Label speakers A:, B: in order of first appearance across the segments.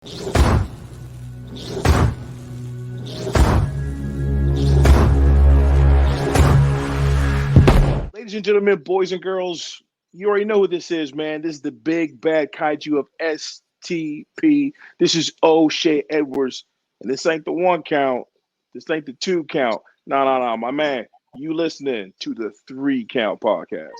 A: Ladies and gentlemen, boys and girls, you already know who this is, man. This is the big bad kaiju of STP. This is O'Shea Edwards. And this ain't the one count. This ain't the two count. No, my man. You listening to the 3 Count podcast.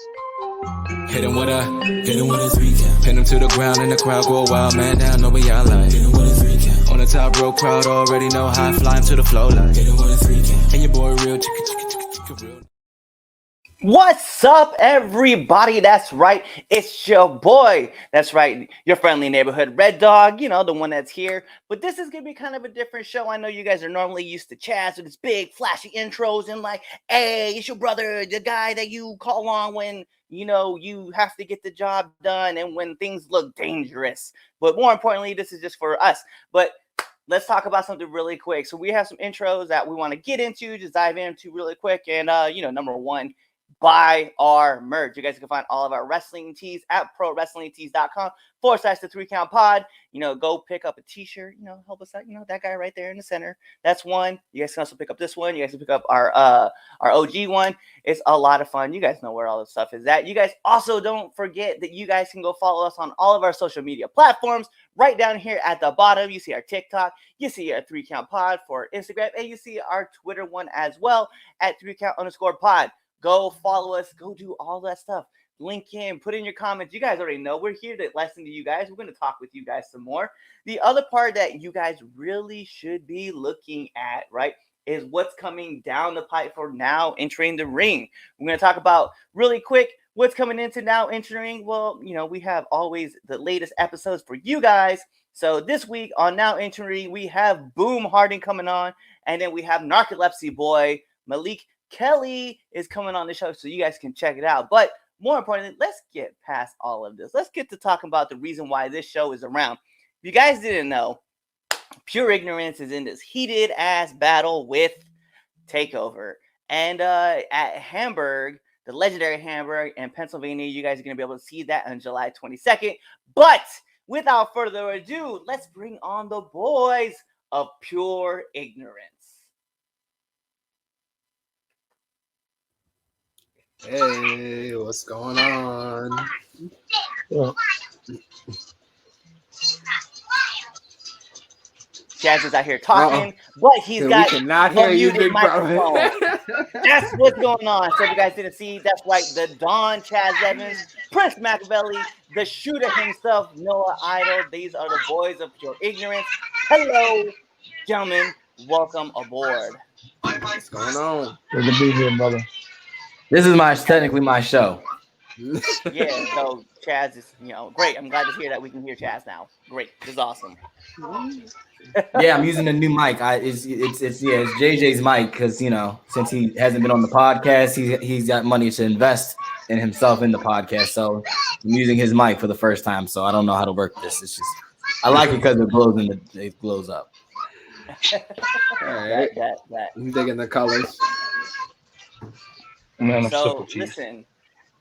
B: Hit him with a 3 count. Pin him to the ground and the crowd go wild, man down, know what y'all like. Hit him with a 3 count. On the top row, crowd already know how I fly him to the flow like. Hit him with a 3 count. And your boy real chicka real.
C: What's up, everybody? That's right. It's your boy. That's right. Your friendly neighborhood Red Dog, you know, the one that's here. But this is going to be kind of a different show. I know you guys are normally used to Chaz with his big flashy intros and like, hey, it's your brother, the guy that you call on when, you know, you have to get the job done and when things look dangerous. But more importantly, this is just for us. But let's talk about something really quick. So we have some intros that we want to get into, just dive into really quick. And, you know, number one, buy our merch. You guys can find all of our wrestling tees at prowrestlingtees.com/the 3 Count Pod. You know, go pick up a t-shirt, you know, help us out. You know, that guy right there in the center. That's one. You guys can also pick up this one. You guys can pick up our OG one. It's a lot of fun. You guys know where all this stuff is at. You guys also don't forget that you guys can go follow us on all of our social media platforms. Right down here at the bottom, you see our TikTok, you see our 3 Count Pod for Instagram, and you see our Twitter one as well at 3count_pod. Go follow us. Go do all that stuff. Link in. Put in your comments. You guys already know we're here to listen to you guys. We're going to talk with you guys some more. The other part that you guys really should be looking at, right, is what's coming down the pipe for Now Entering the Ring. We're going to talk about really quick what's coming into Now Entering. Well, you know, we have always the latest episodes for you guys. So this week on Now Entering, we have Boom Harding coming on. And then we have Narcolepsy Boy, Malik Kelly is coming on the show, so you guys can check it out. But more importantly, let's get past all of this. Let's get to talking about the reason why this show is around. If you guys didn't know, Pure Ignorance is in this heated ass battle with Takeover. And at Hamburg, the legendary Hamburg in Pennsylvania, you guys are going to be able to see that on July 22nd. But without further ado, let's bring on the boys of Pure Ignorance.
D: Hey, what's going on?
C: Yeah. Chaz is out here talking, but he's got
D: we cannot hear you, big
C: microphone. That's what's going on. So if you guys didn't see, that's right. The Don Chaz Evans, Prince Machiavelli, the shooter himself, Noah Idol. These are the boys of Pure Ignorance. Hello, gentlemen. Welcome aboard.
D: What's going on?
E: Good to be here, brother.
F: This is technically my show.
C: Yeah, so Chaz is, you know, great. I'm glad to hear that we can hear Chaz now. Great. This is awesome.
F: Yeah, I'm using a new mic. It's JJ's mic because, you know, since he hasn't been on the podcast, he's got money to invest in himself in the podcast. So I'm using his mic for the first time. So I don't know how to work this. It's just I like it because it glows up.
D: All right. I'm digging the colors.
C: So listen,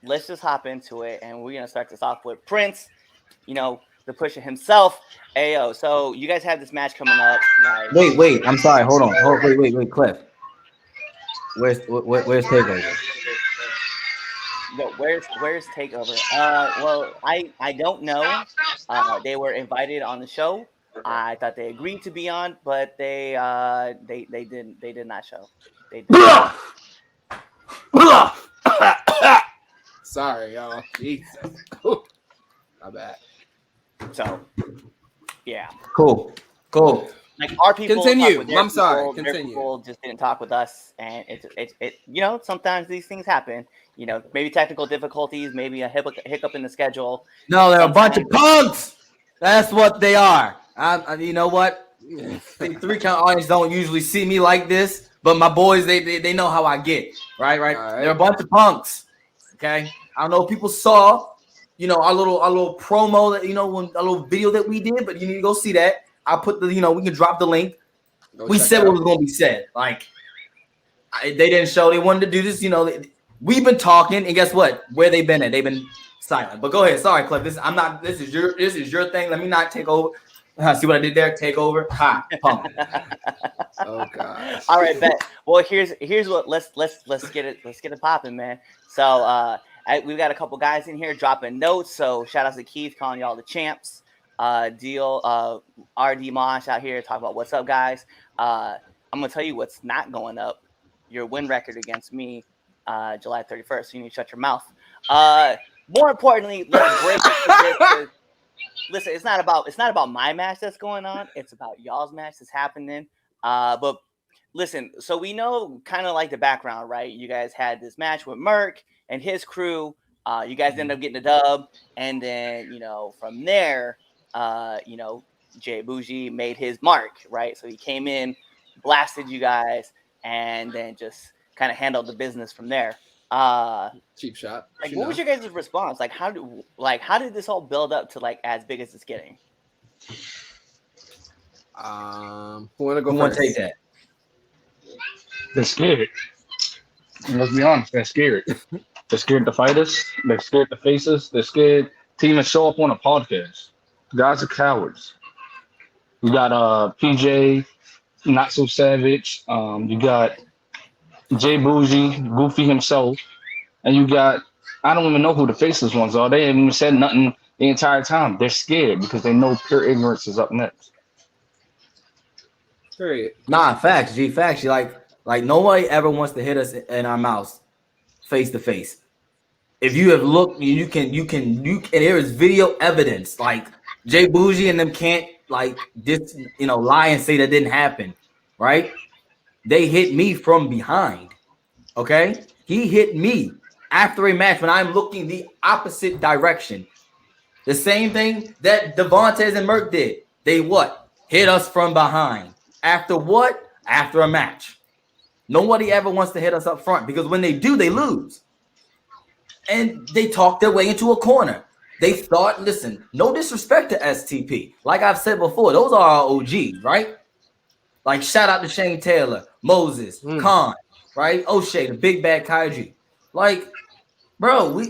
C: let's just hop into it, and we're gonna start this off with Prince, you know, the pusher himself. Ayo, so you guys have this match coming up. Like,
F: wait, I'm sorry. Hold on. Wait, Cliff. Where's Takeover?
C: No, where's Takeover? Well, I don't know. They were invited on the show. I thought they agreed to be on, but they did not show. They did not.
D: Sorry, y'all. Jesus. My bad.
C: So, yeah.
F: Cool.
C: Like our people
D: continue.
C: I'm
D: sorry.
C: People,
D: continue.
C: Their people just didn't talk with us, and it. You know, sometimes these things happen. You know, maybe technical difficulties, maybe a hiccup in the schedule.
F: No, they're a bunch of punks. That's what they are. You know what? The 3 Count audience don't usually see me like this. But my boys, they know how I get, right? They're a bunch of punks, okay? I don't know if people saw, you know, our little promo that, you know, a little video that we did, but you need to go see that. I'll put the, you know, we can drop the link. We said what was going to be said. Like, they didn't show. They wanted to do this, you know. We've been talking, and guess what? Where they been at? They've been silent. But go ahead. Sorry, Cliff. This is your thing. Let me not take over. See what I did there? Take over. Ha, pump.
D: Oh gosh.
C: All right, bet. Well, here's what let's get it popping, man. So we've got a couple guys in here dropping notes. So shout out to Keith calling y'all the champs. Deal RD Mosh out here talking about what's up, guys. I'm gonna tell you what's not going up. Your win record against me, July 31st. So you need to shut your mouth. More importantly, let's break it. Listen, it's not about my match that's going on. It's about y'all's match that's happening. But listen, so we know kind of like the background, right? You guys had this match with Merc and his crew. You guys ended up getting a dub, and then from there, Jay Bougie made his mark, right? So he came in, blasted you guys, and then just kind of handled the business from there.
D: Cheap shot.
C: Like, what was your guys' response? Like, how did this all build up to like as big as it's getting?
D: Who want to go
F: Who want
D: first?
F: to take that?
E: They're scared. Let's be honest, they're scared. They're scared to fight us. They're scared to face us. They're scared to even show up on a podcast. Guys are cowards. You got PJ, Not So Savage. You got Jay Bougie, Goofy himself, and you got, I don't even know who the faceless ones are. They haven't even said nothing the entire time. They're scared because they know pure ignorance is up next.
D: Period.
F: Nah, facts, G, facts. You like nobody ever wants to hit us in our mouths face to face. If you have looked, you can, and there is video evidence. Like Jay Bougie and them can't lie and say that didn't happen, right? They hit me from behind. Okay, he hit me after a match when I'm looking the opposite direction. The same thing that Devontae and Merc did. They hit us from behind. After what? After a match. Nobody ever wants to hit us up front because when they do, they lose. And they talk their way into a corner. They thought, listen, no disrespect to STP. Like I've said before, those are our OGs, right? Like shout out to Shane Taylor, Moses, Khan, right? O'Shea, the big bad Kaiji. Like, bro,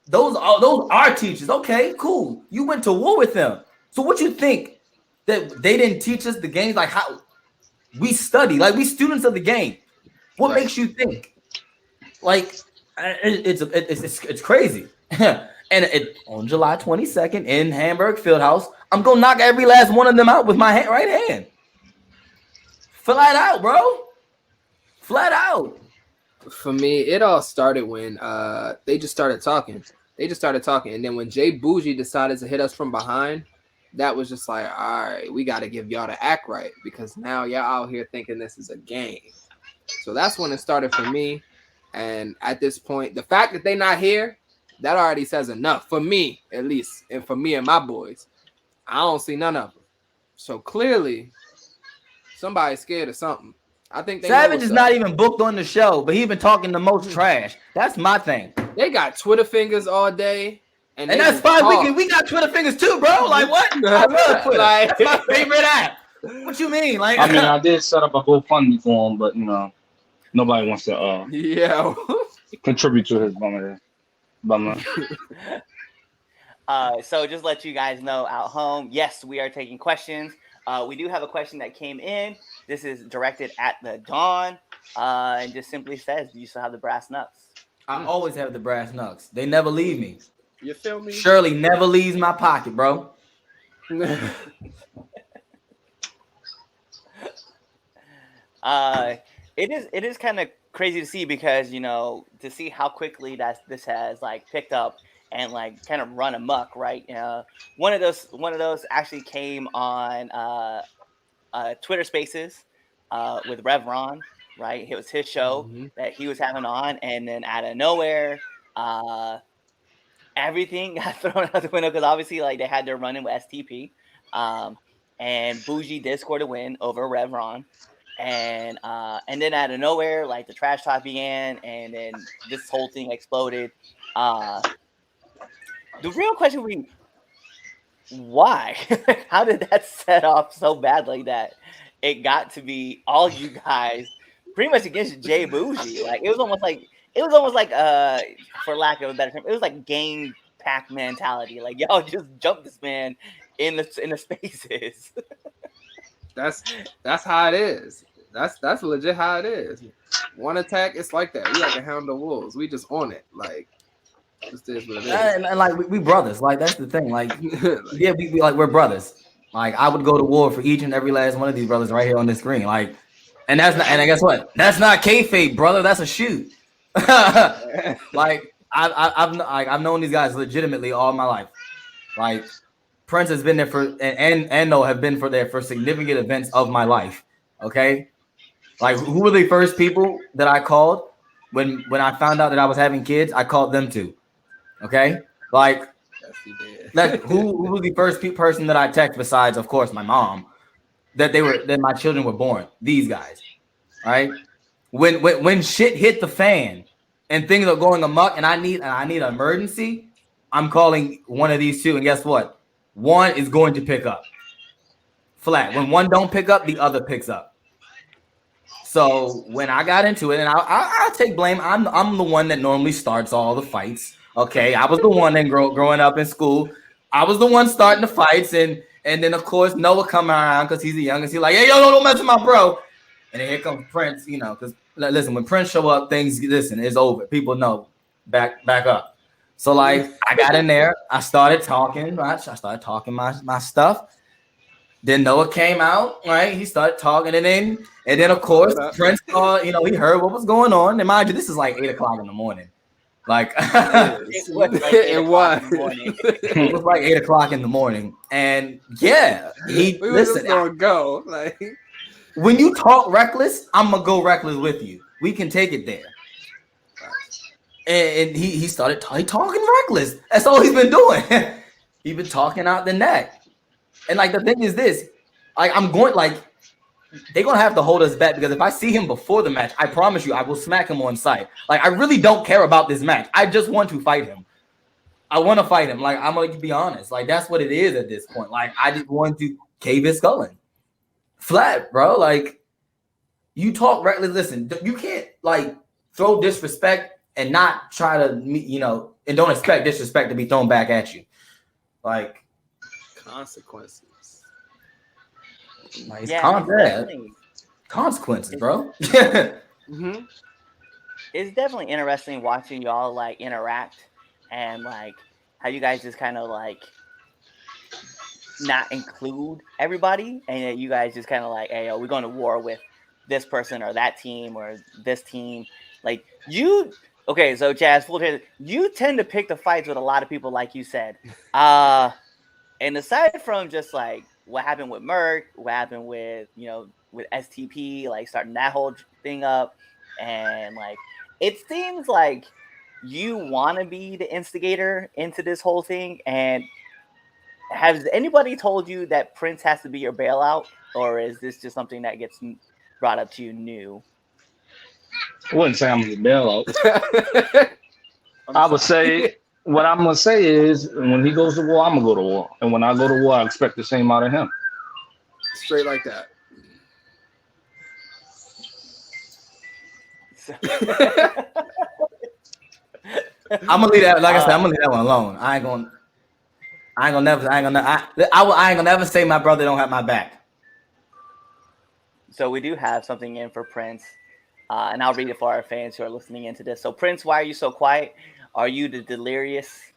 F: those are teachers. Okay, cool. You went to war with them. So what you think that they didn't teach us the games? Like how we study, like we students of the game. What makes you think? Like it's crazy. And on July 22nd in Hamburg Fieldhouse, I'm gonna knock every last one of them out with my right hand. Flat out, bro. Flat out.
D: For me, it all started when they just started talking. And then when Jay Bougie decided to hit us from behind, that was just like, all right, we got to give y'all the act right because now y'all out here thinking this is a game. So that's when it started for me. And at this point, the fact that they're not here, that already says enough for me, at least, and for me and my boys. I don't see none of them. So clearly, somebody's scared of something. I think
F: Savage is not even booked on the show, but he's been talking the most trash. That's my thing.
D: They got Twitter fingers all day. And
F: that's fine. We got Twitter fingers too, bro. Like what? I love Twitter. That's my favorite app. What you mean? Like
E: I mean, I did set up a GoFundMe for him, but nobody wants to contribute to his bummer.
C: So just let you guys know out home, yes, we are taking questions. We do have a question that came in. This is directed at the Dawn, and just simply says, do you still have the brass knucks?
F: I always have the brass knucks. They never leave me.
D: You feel me?
F: Shirley never leaves my pocket, bro.
C: It is kind of crazy to see because to see how quickly this has like picked up and like kind of run amok, right? One of those actually came on Twitter Spaces with Rev Ron, right? It was his show that he was having on, and then out of nowhere, everything got thrown out the window because obviously like they had their run in with STP, and Bougie did score the win over Rev Ron. And then out of nowhere, like the trash talk began, and then this whole thing exploded. The real question would be, why? How did that set off so badly that it got to be all you guys pretty much against Jay Bougie? Like it was almost like for lack of a better term, it was like gang pack mentality. Like y'all just jumped this man in the spaces.
D: That's how it is. That's legit how it is. One attack, it's like that. We like a hound of wolves. We just on it. Like this is what it is.
F: And like we brothers. Like that's the thing. Like yeah, we like we're brothers. Like I would go to war for each and every last one of these brothers right here on this screen. Like, and that's not. And guess what? That's not kayfabe, brother. That's a shoot. Like I've known these guys legitimately all my life. Like Prince has been there for and no have been for there for significant events of my life. Okay, like who were the first people that I called when I found out that I was having kids? I called them too. Okay, like who was the first person that I text besides, of course, my mom that my children were born? These guys, right? When shit hit the fan and things are going amok and I need an emergency, I'm calling one of these two, and guess what? One is going to pick up. Flat. When one don't pick up, the other picks up. So when I got into it, and I'll take blame. I'm the one that normally starts all the fights. Okay, I was the one that growing up in school. I was the one starting the fights, and then of course Noah come around because he's the youngest. He's like, hey, yo, don't mess with my bro. And then here comes Prince, you know, because listen, when Prince show up, things it's over. People know back up. So like I got in there, I started talking, right? I started talking my stuff. Then Noah came out, right? He started talking, and then of course Prince saw, you know, he heard what was going on. And mind you, this is like 8 o'clock in the morning. Like
D: it
F: was like 8 o'clock in the morning, and yeah, we
D: listen. Gonna go like
F: when you talk reckless, I'm gonna go reckless with you. We can take it there. And he started talking reckless. That's all he's been doing. He's been talking out the neck. And like the thing is this, like they're gonna have to hold us back because if I see him before the match, I promise you I will smack him on sight. Like I really don't care about this match. I just want to fight him. I want to fight him. Like I'm gonna be honest. Like that's what it is at this point. Like I just want to cave his skull in. Flat, bro. Like you talk reckless. Listen, you can't like throw disrespect and not try to, you know, and don't expect disrespect to be thrown back at you. Like
D: consequences.
F: Like, consequences, bro.
C: Mm-hmm. It's definitely interesting watching y'all like interact and like how you guys just kind of like not include everybody, and you guys just kind of like, hey, we're going to war with this person or that team or this team. Like you, okay, so Jazz, you tend to pick the fights with a lot of people, like you said. And aside from just like what happened with Merc, what happened with, you know, with STP, like starting that whole thing up, and like it seems like you want to be the instigator into this whole thing. And has anybody told you that Prince has to be your bailout, or is this just something that gets brought up to you new?
E: I wouldn't say I'm the bailout. I would say what I'm gonna say is when he goes to war, I'm gonna go to war, and when I go to war, I expect the same out of him.
D: Straight like that.
F: I'm gonna leave that. Like I said, I'm gonna leave that one alone. I ain't gonna never say my brother don't have my back.
C: So we do have something in for Prince, and I'll read it for our fans who are listening into this. So Prince, why are you so quiet? Are you the delirious?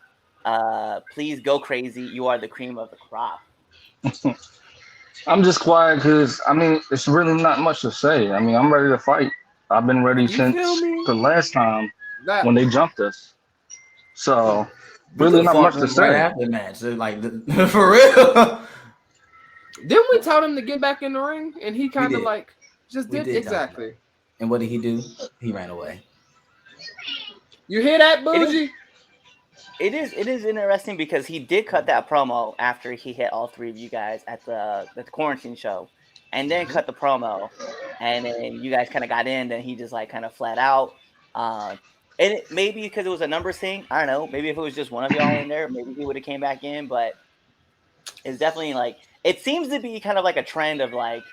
C: Please go crazy. You are the cream of the crop.
E: I'm just quiet because I mean it's really not much to say. I mean I'm ready to fight. I've been ready since the last time when they jumped us. So really not much to say.
F: Right after the match, like for real.
D: Didn't we tell him to get back in the ring, and he kind of like just did exactly.
F: And what did he do? He ran away.
D: You hear that, Bougie?
C: It is interesting because he did cut that promo after he hit all three of you guys at the quarantine show, and then cut the promo, and then you guys kind of got in. Then he just like kind of flat out. And maybe because it was a numbers thing, I don't know. Maybe if it was just one of y'all in there, maybe he would have came back in. But it's definitely like it seems to be kind of like a trend of like,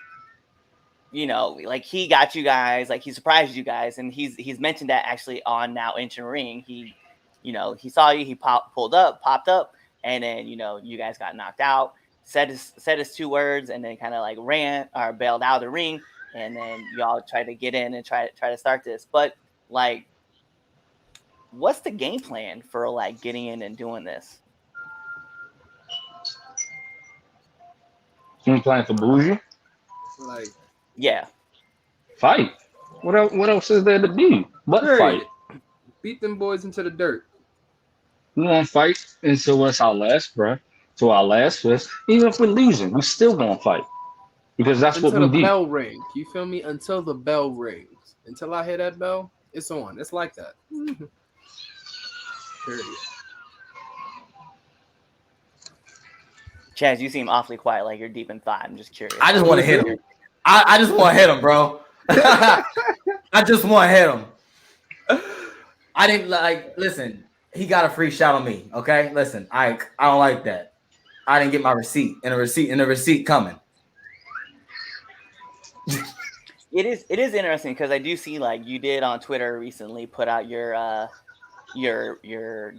C: you know, like he got you guys, like he surprised you guys, and he's mentioned that actually on Now Ancient Ring. He, you know, he saw you, he popped up, and then, you know, you guys got knocked out. said his 2 words, and then kind of like ran or bailed out of the ring, and then y'all try to get in and try to start this. But like, what's the game plan for like getting in and doing this?
E: You playing for Bougie?
D: Like,
C: Yeah,
E: Fight. What else? What else is there to do? But
D: period.
E: fight.
D: Beat them boys into the dirt.
E: We want to fight until it's our last breath, to our last fist. Even if we're losing, we still gonna fight because that's what
D: Until
E: we
D: the
E: do.
D: bell rings. You feel me? Until the bell rings. Until I hear that bell, it's on. It's like that. Period.
C: Chaz, you seem awfully quiet, like you're deep in thought. I'm just curious.
F: I just want to hit him. I just want to hit him, bro. I just want to hit him. I didn't like. Listen, he got a free shot on me. Okay, listen, I don't like that. I didn't get my receipt, and a receipt coming.
C: It is interesting because I do see like you did on Twitter recently put out your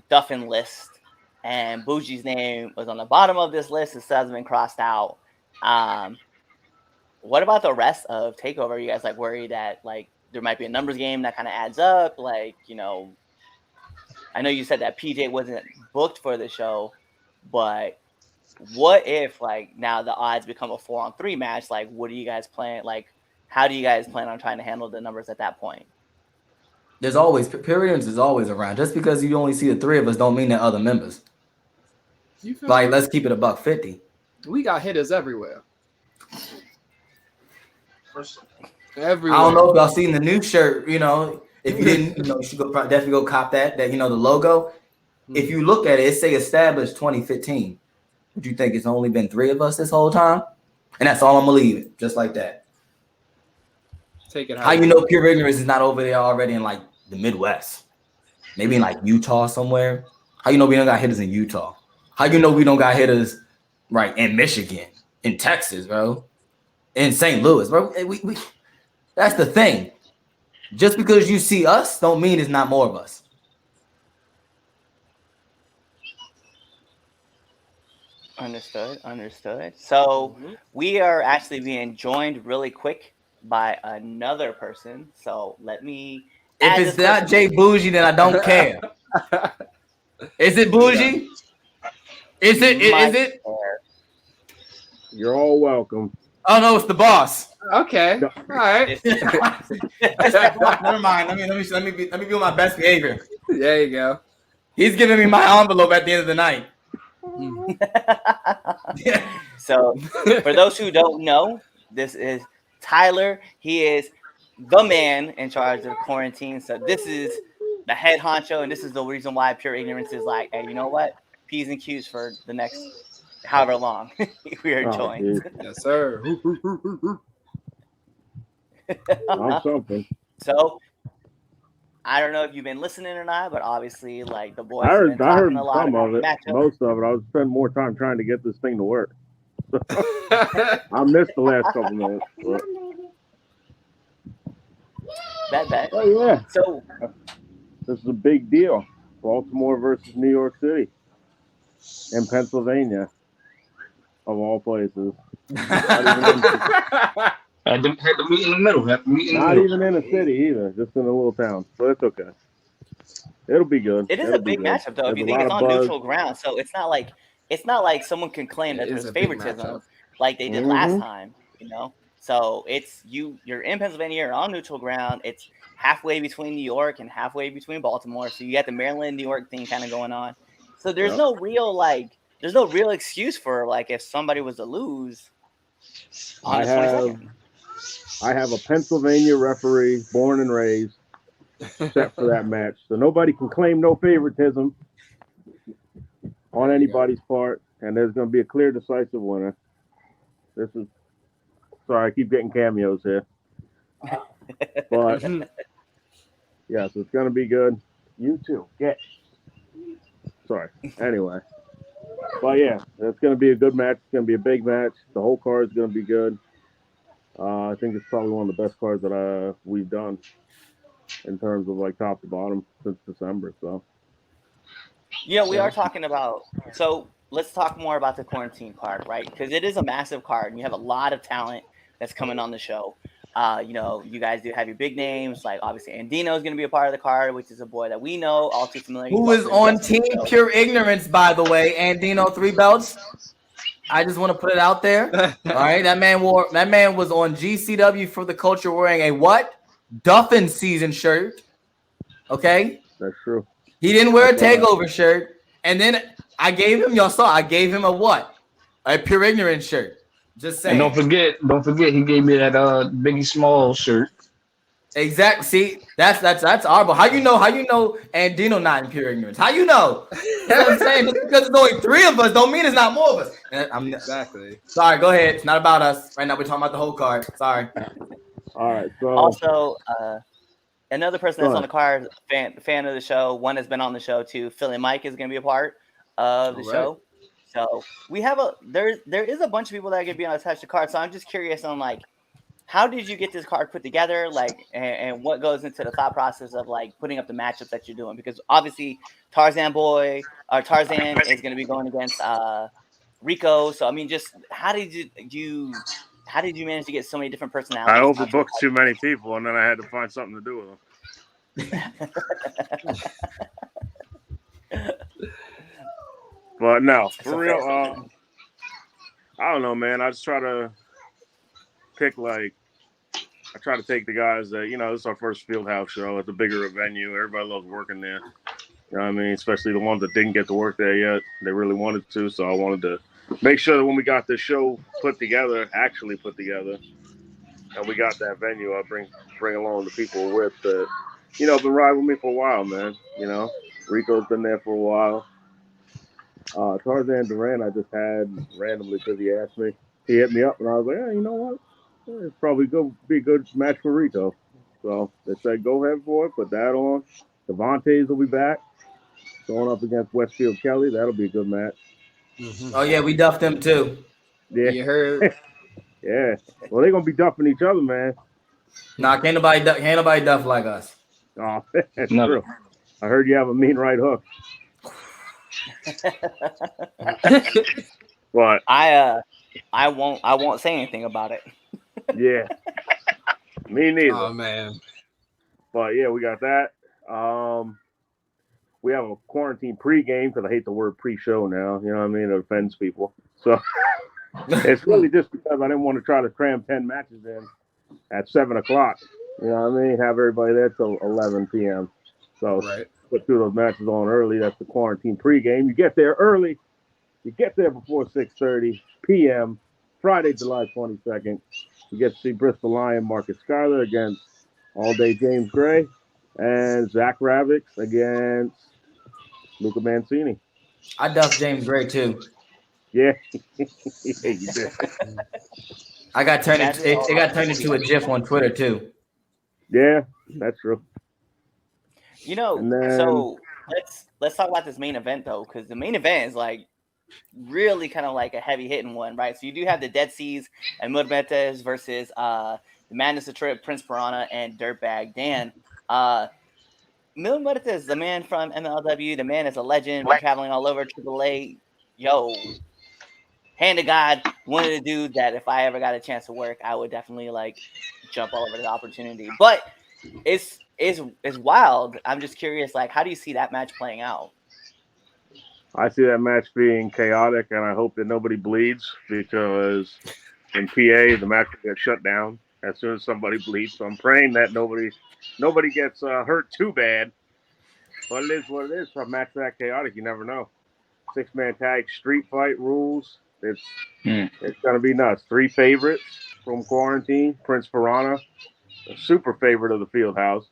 C: Duffin list, and Bougie's name was on the bottom of this list. It has been crossed out. What about the rest of Takeover? Are you guys like worried that like there might be a numbers game that kind of adds up? Like, you know, I know you said that PJ wasn't booked for the show, but what if like now the odds become a 4-on-3 match? Like, what do you guys plan? Like, how do you guys plan on trying to handle the numbers at that point?
F: There's always Periodians is always around. Just because you only see the 3 of us, don't mean that other members.
D: You feel
F: Like,
D: me?
F: let's keep it $150.
D: We got hitters everywhere. Everywhere.
F: I don't know if y'all seen the new shirt. You know, if you didn't, you know, you should definitely go cop that. That, you know, the logo. If you look at it, it say established 2015. Would you think it's only been 3 of us this whole time? And that's all I'm gonna leave it, just like that.
D: Take it.
F: How you know Pure Ignorance is not over there already in like the Midwest? Maybe in like Utah somewhere. How you know we don't got hitters in Utah? How you know we don't got hitters right in Michigan, in Texas, bro, in St. Louis, bro? We that's the thing. Just because you see us, don't mean it's not more of us.
C: Understood. So we are actually being joined really quick by another person. So let me.
F: If it's not Jay Bougie, then I don't care. Is it Bougie? Is it? Is it?
A: You're all welcome.
F: Oh no, it's the boss.
D: Okay. All right.
F: Never mind. Let me be on my best behavior.
D: There you go.
F: He's giving me my envelope at the end of the night.
C: So, for those who don't know, this is Tyler. He is the man in charge of quarantine. So this is the head honcho, and this is the reason why Pure Ignorance is like, hey, you know what? P's and Q's for the next however long we are joined.
D: Yes, sir.
A: I'm something.
C: So I don't know if you've been listening or not, but obviously, like the boys
A: I
C: have
A: heard
C: been talking
A: some
C: a lot about
A: of it.
C: matchup.
A: Most of it. I was spending more time trying to get this thing to work. I missed the last couple minutes. But.
C: Bet.
A: Oh yeah.
C: So
A: This is a big deal. Baltimore versus New York City in Pennsylvania, of all places.
E: Had to meet in the middle.
A: Not even in a city either, just in a little town. So it's okay. It'll be good.
C: it is
A: It'll
C: a big
A: be good.
C: matchup, though.
A: There's
C: If you
A: a
C: think
A: lot
C: it's
A: of
C: on
A: buzz.
C: neutral ground, so it's not like someone can claim that
D: It is
C: there's
D: a big
C: favoritism
D: matchup.
C: like they did last
A: Mhm.
C: time. You know, so it's you're in Pennsylvania, you're on neutral ground. It's halfway between New York and halfway between Baltimore. So you got the Maryland New York thing kind of going on. So there's
A: Yep.
C: no real excuse for like if somebody was to lose on
A: I
C: the
A: have
C: 22nd.
A: I have a Pennsylvania referee, born and raised, set for that match. So nobody can claim no favoritism on anybody's part, and there's going to be a clear, decisive winner. This is sorry, I keep getting cameos here, but yes, it's going to be good. You too. Get. Sorry. Anyway, but yeah, it's going to be a good match. It's going to be a big match. The whole card is going to be good. I think it's probably one of the best cards that we've done in terms of like top to bottom since December. So
C: You know, we are talking about. So let's talk more about the quarantine card, right? Because it is a massive card, and you have a lot of talent that's coming on the show. You know, you guys do have your big names, like obviously Andino is going to be a part of the card, which is a boy that we know all too familiar. He's
F: Who is
C: also a
F: on
C: guest
F: Team
C: the show.
F: Pure Ignorance, by the way, Andino 3 belts. I just want to put it out there. All right, that man was on GCW for the culture wearing a what? Duffin season shirt. Okay,
A: That's true.
F: he didn't wear a takeover shirt, and then I gave him a what? A Pure Ignorance shirt. Just saying.
E: And don't forget, he gave me that Biggie Small shirt.
F: Exactly. See, that's horrible. How you know Andino not in Pure Ignorance? How you know? That's what I'm saying. Just because there's only 3 of us don't mean it's not more of us.
D: Exactly.
F: Sorry, go ahead. It's not about us. Right now we're talking about the whole card. Sorry.
A: All right. So
C: Also, another person that's on the card, fan of the show, one has been on the show too. Philly Mike is going to be a part of the show. So we have there is a bunch of people that are going to be on attached to the card. So I'm just curious on like, how did you get this card put together? Like, and what goes into the thought process of like putting up the matchups that you're doing? Because obviously Tarzan is going to be going against Rico. So I mean, just how did you manage to get so many different personalities?
G: I overbooked too many people, and then I had to find something to do with them. But no, for real, I don't know, man. I just try to pick I try to take the guys that, you know, this is our first field house show at the bigger venue. Everybody loves working there. You know what I mean? Especially the ones that didn't get to work there yet. They really wanted to, so I wanted to make sure that when we got this show actually put together, and we got that venue, I bring along the people with that, you know, been riding with me for a while, man. You know, Rico's been there for a while. Tarzan Duran I just had randomly because he asked me. He hit me up, and I was like, hey, you know what? It's probably be a good match for Rico. So they said, go ahead for it, put that on. Devontae's will be back, going up against Westfield Kelly. That'll be a good match.
F: Mm-hmm. Oh, yeah, we duffed them too.
A: Yeah.
D: You heard?
A: Yeah. Well, they're going to be duffing each other, man.
F: Nah, can't nobody duff like us.
A: Oh, that's true. I heard you have a mean right hook. But
C: I won't say anything about it.
A: Yeah. Me neither.
D: Oh man.
A: But yeah, we got that. We have a quarantine pregame because I hate the word pre-show now. You know what I mean? It offends people. So it's really just because I didn't want to try to cram 10 matches in at 7 o'clock. You know what I mean? Have everybody there till 11 p.m. So put 2 of those matches on early. That's the quarantine pregame. You get there early. You get there before 6:30 p.m. Friday, July 22nd. You get to see Bristol Lion Marcus Schuyler against All Day James Gray and Zach Ravix against Luca Mancini.
F: I duffed James Gray too.
A: Yeah, yeah, you did.
F: It got turned into a GIF on Twitter too.
A: Yeah, that's true.
C: You know, so let's talk about this main event though, because the main event is like really kind of like a heavy hitting one, right? So you do have the Dead Seas and Mil Muertes versus the Madness of Trip, Prince Piranha, and Dirtbag Dan. Mil Muertes, the man from MLW, the man is a legend, been traveling all over AAA. Yo, hand to God, one of the dudes that if I ever got a chance to work, I would definitely like jump all over the opportunity. But it's wild. I'm just curious, like, how do you see that match playing out?
A: I see that match being chaotic, and I hope that nobody bleeds because in PA the match will get shut down as soon as somebody bleeds. So I'm praying that nobody gets hurt too bad. But it is what it is. For a match that chaotic, you never know. 6-man tag street fight rules. It's gonna be nuts. 3 favorites from quarantine. Prince Piranha, a super favorite of the field house.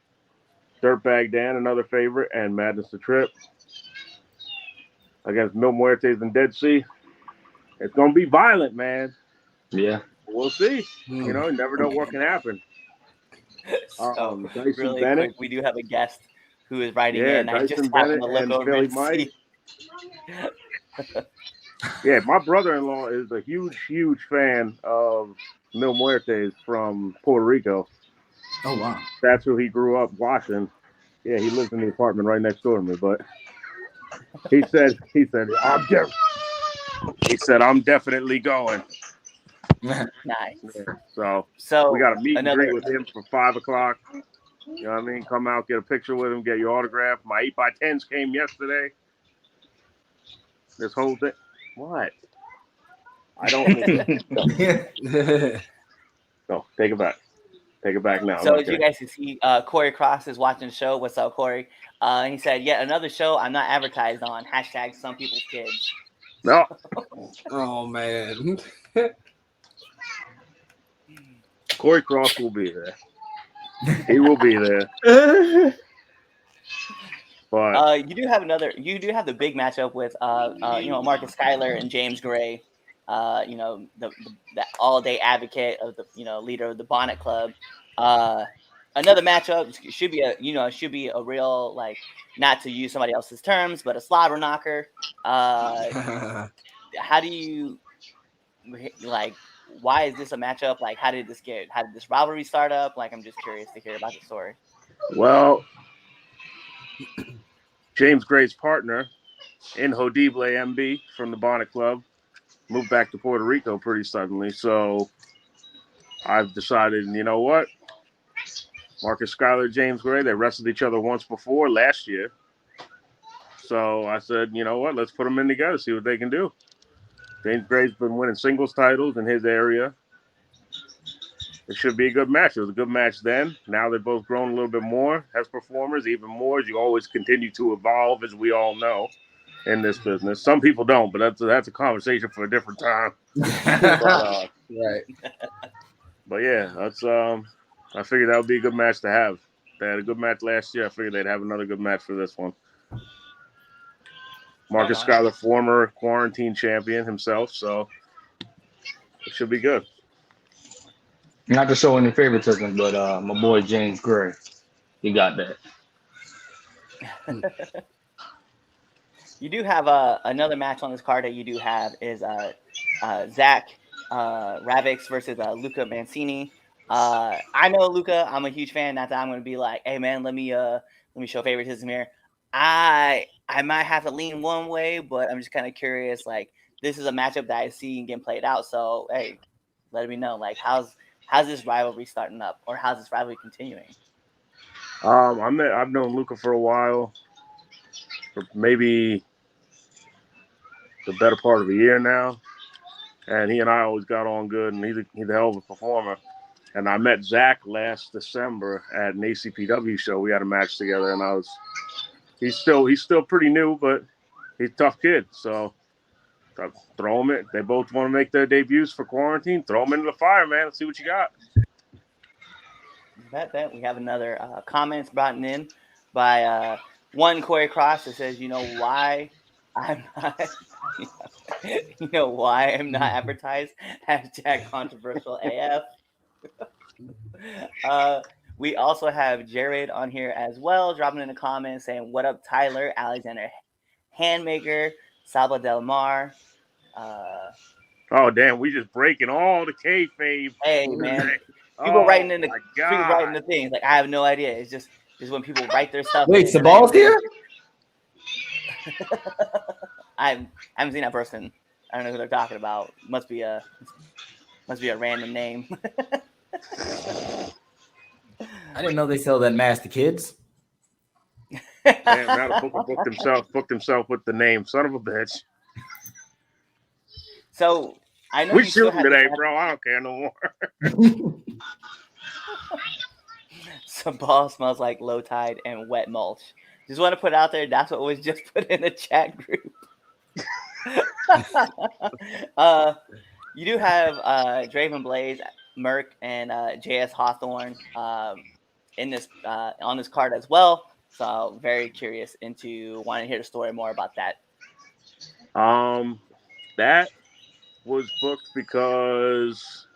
A: Dirtbag Dan, another favorite, and Madness the Trip against Mil Muertes and Dead Sea. It's gonna be violent, man.
E: Yeah.
A: We'll see. You know, you never know what can happen.
C: So really
A: Bennett.
C: quick, we do have a guest who is writing in.
A: Dyson
C: I just
A: Bennett
C: happened to look
A: and
C: over
A: Philly
C: and
A: Mike.
C: see.
A: Yeah, my brother-in-law is a huge fan of Mil Muertes from Puerto Rico.
F: Oh wow.
A: That's who he grew up watching. Yeah, he lives in the apartment right next door to me, but he said,
G: He said, "I'm definitely going."
C: Nice.
G: Yeah. So
C: So
G: we got a meet and
C: another
G: greet with him for 5 o'clock. You know what I mean? Come out, get a picture with him, get your autograph. My 8x10s came yesterday. This whole thing. What? I don't need No, take it back. Take it back now. I'm
C: So
G: not
C: as you
G: kidding.
C: guys can see, Corey Cross is watching the show. What's up, Corey? He said, "Yet another show I'm not advertised on." Hashtag some people's kids.
G: No.
D: Oh man.
G: Corey Cross will be there. He will be there. But
C: You do have the big matchup with Marcus Schuyler and James Gray. The all day advocate of the leader of the Bonnet Club. Another matchup should be a real, like, not to use somebody else's terms, but a slobber knocker. How do you like? Why is this a matchup? Like, how did this rivalry start up? Like, I'm just curious to hear about the story.
G: well, James Gray's partner in Hodible MB from the Bonnet Club moved back to Puerto Rico pretty suddenly. So I've decided, you know what? Marcus Schuyler, James Gray, they wrestled each other once before last year. So I said, you know what? Let's put them in together, see what they can do. James Gray's been winning singles titles in his area. It should be a good match. It was a good match then. Now they've both grown a little bit more as performers, even more as you always continue to evolve, as we all know, in this business. Some people don't, but that's a conversation for a different time.
D: Right.
G: But yeah, that's I figured that would be a good match to have. They had a good match last year. I figured they'd have another good match for this one. Marcus Schuyler, former quarantine champion himself, so it should be good.
E: Not to show any favoritism, but my boy James Gray, he got that.
C: You do have another match on this card that you do have is Zach Ravix versus Luca Mancini. I know Luca. I'm a huge fan. Not that I'm going to be like, hey man, let me show favoritism here. I might have to lean one way, but I'm just kind of curious. Like, this is a matchup that I see getting played out. So hey, let me know. Like, how's this rivalry starting up, or how's this rivalry continuing?
G: I've known Luca for a while, for maybe the better part of a year now, and he and I always got on good, and he's a hell of a performer. And I met Zach last December at an ACPW show. We had a match together, and he's still pretty new, but he's a tough kid. So throw him in. They both want to make their debuts for quarantine. Throw them into the fire, man. Let's see what you got.
C: That we have another comments brought in by one Corey Cross that says, why I'm not, why I'm not advertised. Hashtag controversial AF. We also have Jared on here as well, dropping in a comment saying, "What up, Tyler? Alexander Handmaker, Salva Del Mar."
G: Oh damn, we just breaking all the kayfabe.
C: Hey man, people writing in the things. Like, I have no idea. It's just when people write their stuff.
F: Wait, Sabal's here?
C: I haven't seen that person. I don't know who they're talking about. Must be a random name.
F: I didn't know they sell that mask to kids.
G: Damn, now the booked himself with the name. Son of a bitch.
C: So I know
G: we shooting today, bro. I don't care no more.
C: Some ball smells like low tide and wet mulch. Just want to put out there, that's what was just put in the chat group. You do have Draven Blaze, Merc, and JS Hawthorne in this on this card as well. So very curious into wanting to hear the story more about that.
G: That was booked because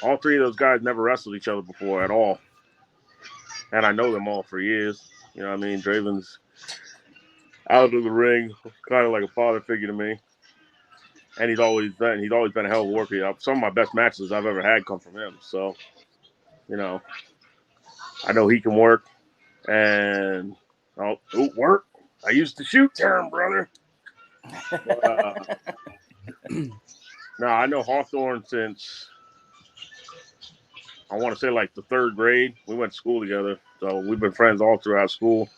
G: all three of those guys never wrestled each other before at all. And I know them all for years. You know what I mean? Draven's out of the ring, kind of like a father figure to me. And he's always been a hell of a worker. Some of my best matches I've ever had come from him. So, I know he can work. And work. I used to shoot term, brother. But, no, I know Hawthorne since I want to say like the third grade. We went to school together, so we've been friends all throughout school.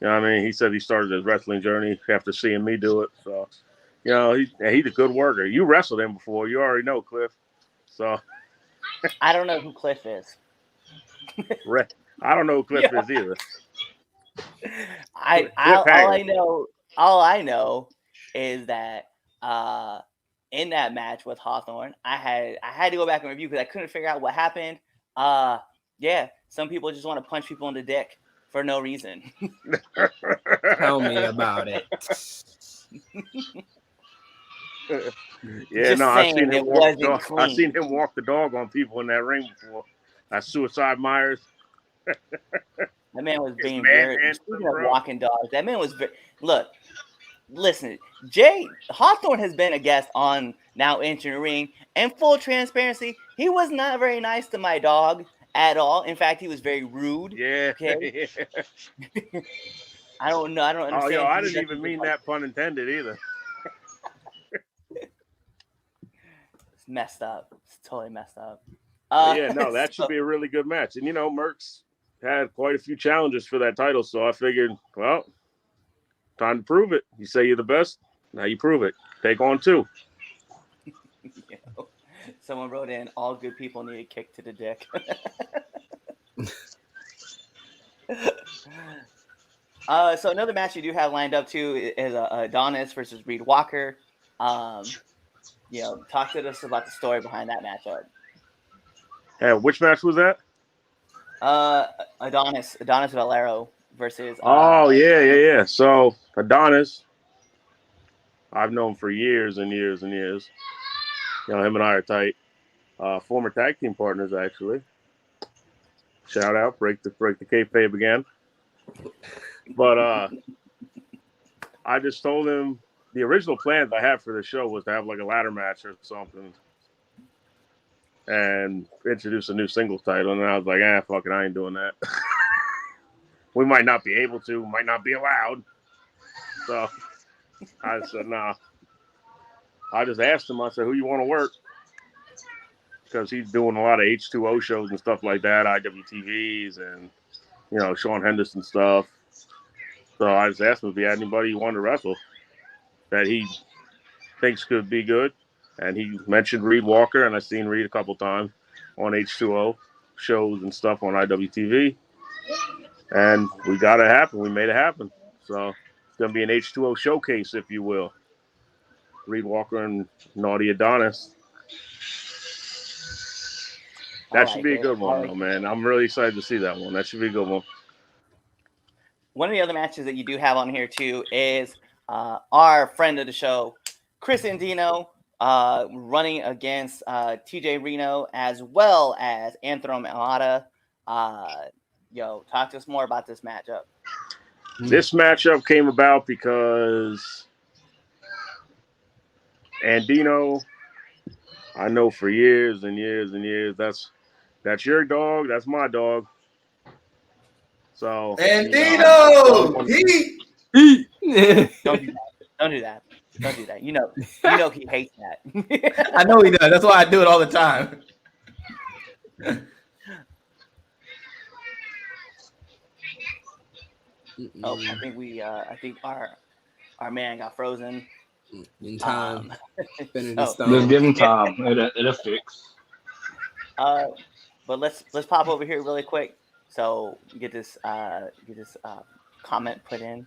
G: You know what I mean? He said he started his wrestling journey after seeing me do it. So, you know, he's a good worker. You wrestled him before. You already know, Cliff. So
C: I don't know who Cliff is.
G: I don't know who Cliff is either.
C: All I know is that in that match with Hawthorne, I had to go back and review because I couldn't figure out what happened. Yeah, some people just want to punch people in the dick for no reason.
D: Tell me about it.
G: Yeah,
C: Just
G: no, I've
C: saying,
G: seen him
C: it
G: walk the
C: wasn't
G: dog.
C: clean.
G: I've seen him walk the dog on people in that ring before. That's Suicide Myers.
C: That man was being
G: man
C: very.
G: anthem,
C: Speaking of
G: bro.
C: walking dogs, that man was very. Look, listen, Jay Hawthorne has been a guest on Now Entering the Ring, and full transparency, he was not very nice to my dog at all. In fact, he was very rude.
G: Yeah.
C: Okay. I don't know. I don't understand.
G: Oh, yo, I didn't even mean that pun intended either.
C: It's messed up. It's totally messed up.
G: Yeah, no, that should be a really good match. And, you know, Merck's had quite a few challenges for that title, so I figured, well, time to prove it. You say you're the best, now you prove it. Take on 2.
C: You know, someone wrote in, all good people need a kick to the dick. So another match you do have lined up too is Adonis versus Reed Walker. You know, talk to us about the story behind that matchup.
G: Yeah, which match was that?
C: Adonis Valero versus.
G: Yeah. So Adonis, I've known for years and years and years. You know, him and I are tight. Former tag team partners, actually. Shout out, break the kayfabe again. But I just told him the original plans I had for the show was to have like a ladder match or something and introduce a new singles title. And I was like, fuck it, I ain't doing that. We might not be able to, might not be allowed. So I said, nah. I just asked him, I said, who you want to work? Because he's doing a lot of H2O shows and stuff like that, IWTVs and, you know, Sean Henderson stuff. So I just asked him if he had anybody he wanted to wrestle that he thinks could be good. And he mentioned Reed Walker, and I've seen Reed a couple times on H2O shows and stuff on IWTV. And we got it happen. We made it happen. So it's going to be an H2O showcase, if you will. Reed Walker and Naughty Adonis. That should be a good one, though, man. I'm really excited to see that one. That should be a good one.
C: One of the other matches that you do have on here, too, is our friend of the show, Chris Andino, running against TJ Reno as well as Anthony Amata. Talk to us more about this matchup.
G: This matchup came about because Andino, I know for years and years and years, that's your dog, that's my dog. So
F: Andino,
C: Don't do that. Don't do that. You know he hates that.
F: I know he does. That's why I do it all the time.
C: Oh, I think our man got frozen.
D: In time.
E: Just give him time. It'll fix.
C: But let's pop over here really quick. So get this comment put in,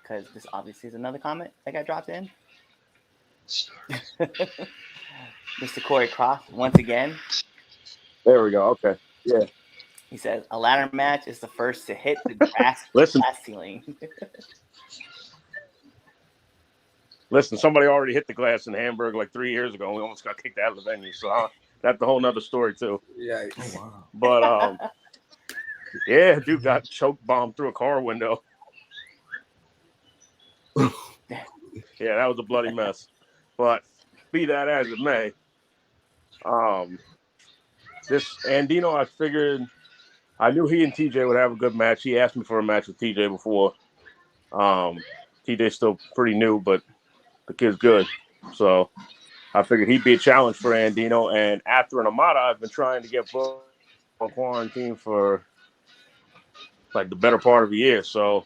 C: because this obviously is another comment that got dropped in. Mr. Corey Croft once again.
G: There we go. Okay. Yeah.
C: He says a ladder match is the first to hit the glass ceiling.
G: Listen, somebody already hit the glass in Hamburg like 3 years ago. And we almost got kicked out of the venue. So that's a whole nother story too.
D: Yeah.
F: Oh, wow.
G: But yeah, dude got choke bombed through a car window. Yeah, that was a bloody mess. But be that as it may, this Andino, I figured, I knew he and TJ would have a good match. He asked me for a match with TJ before. TJ's still pretty new, but The kid's good. So I figured he'd be a challenge for Andino. And after an Amada, I've been trying to get both on quarantine for like the better part of a year. So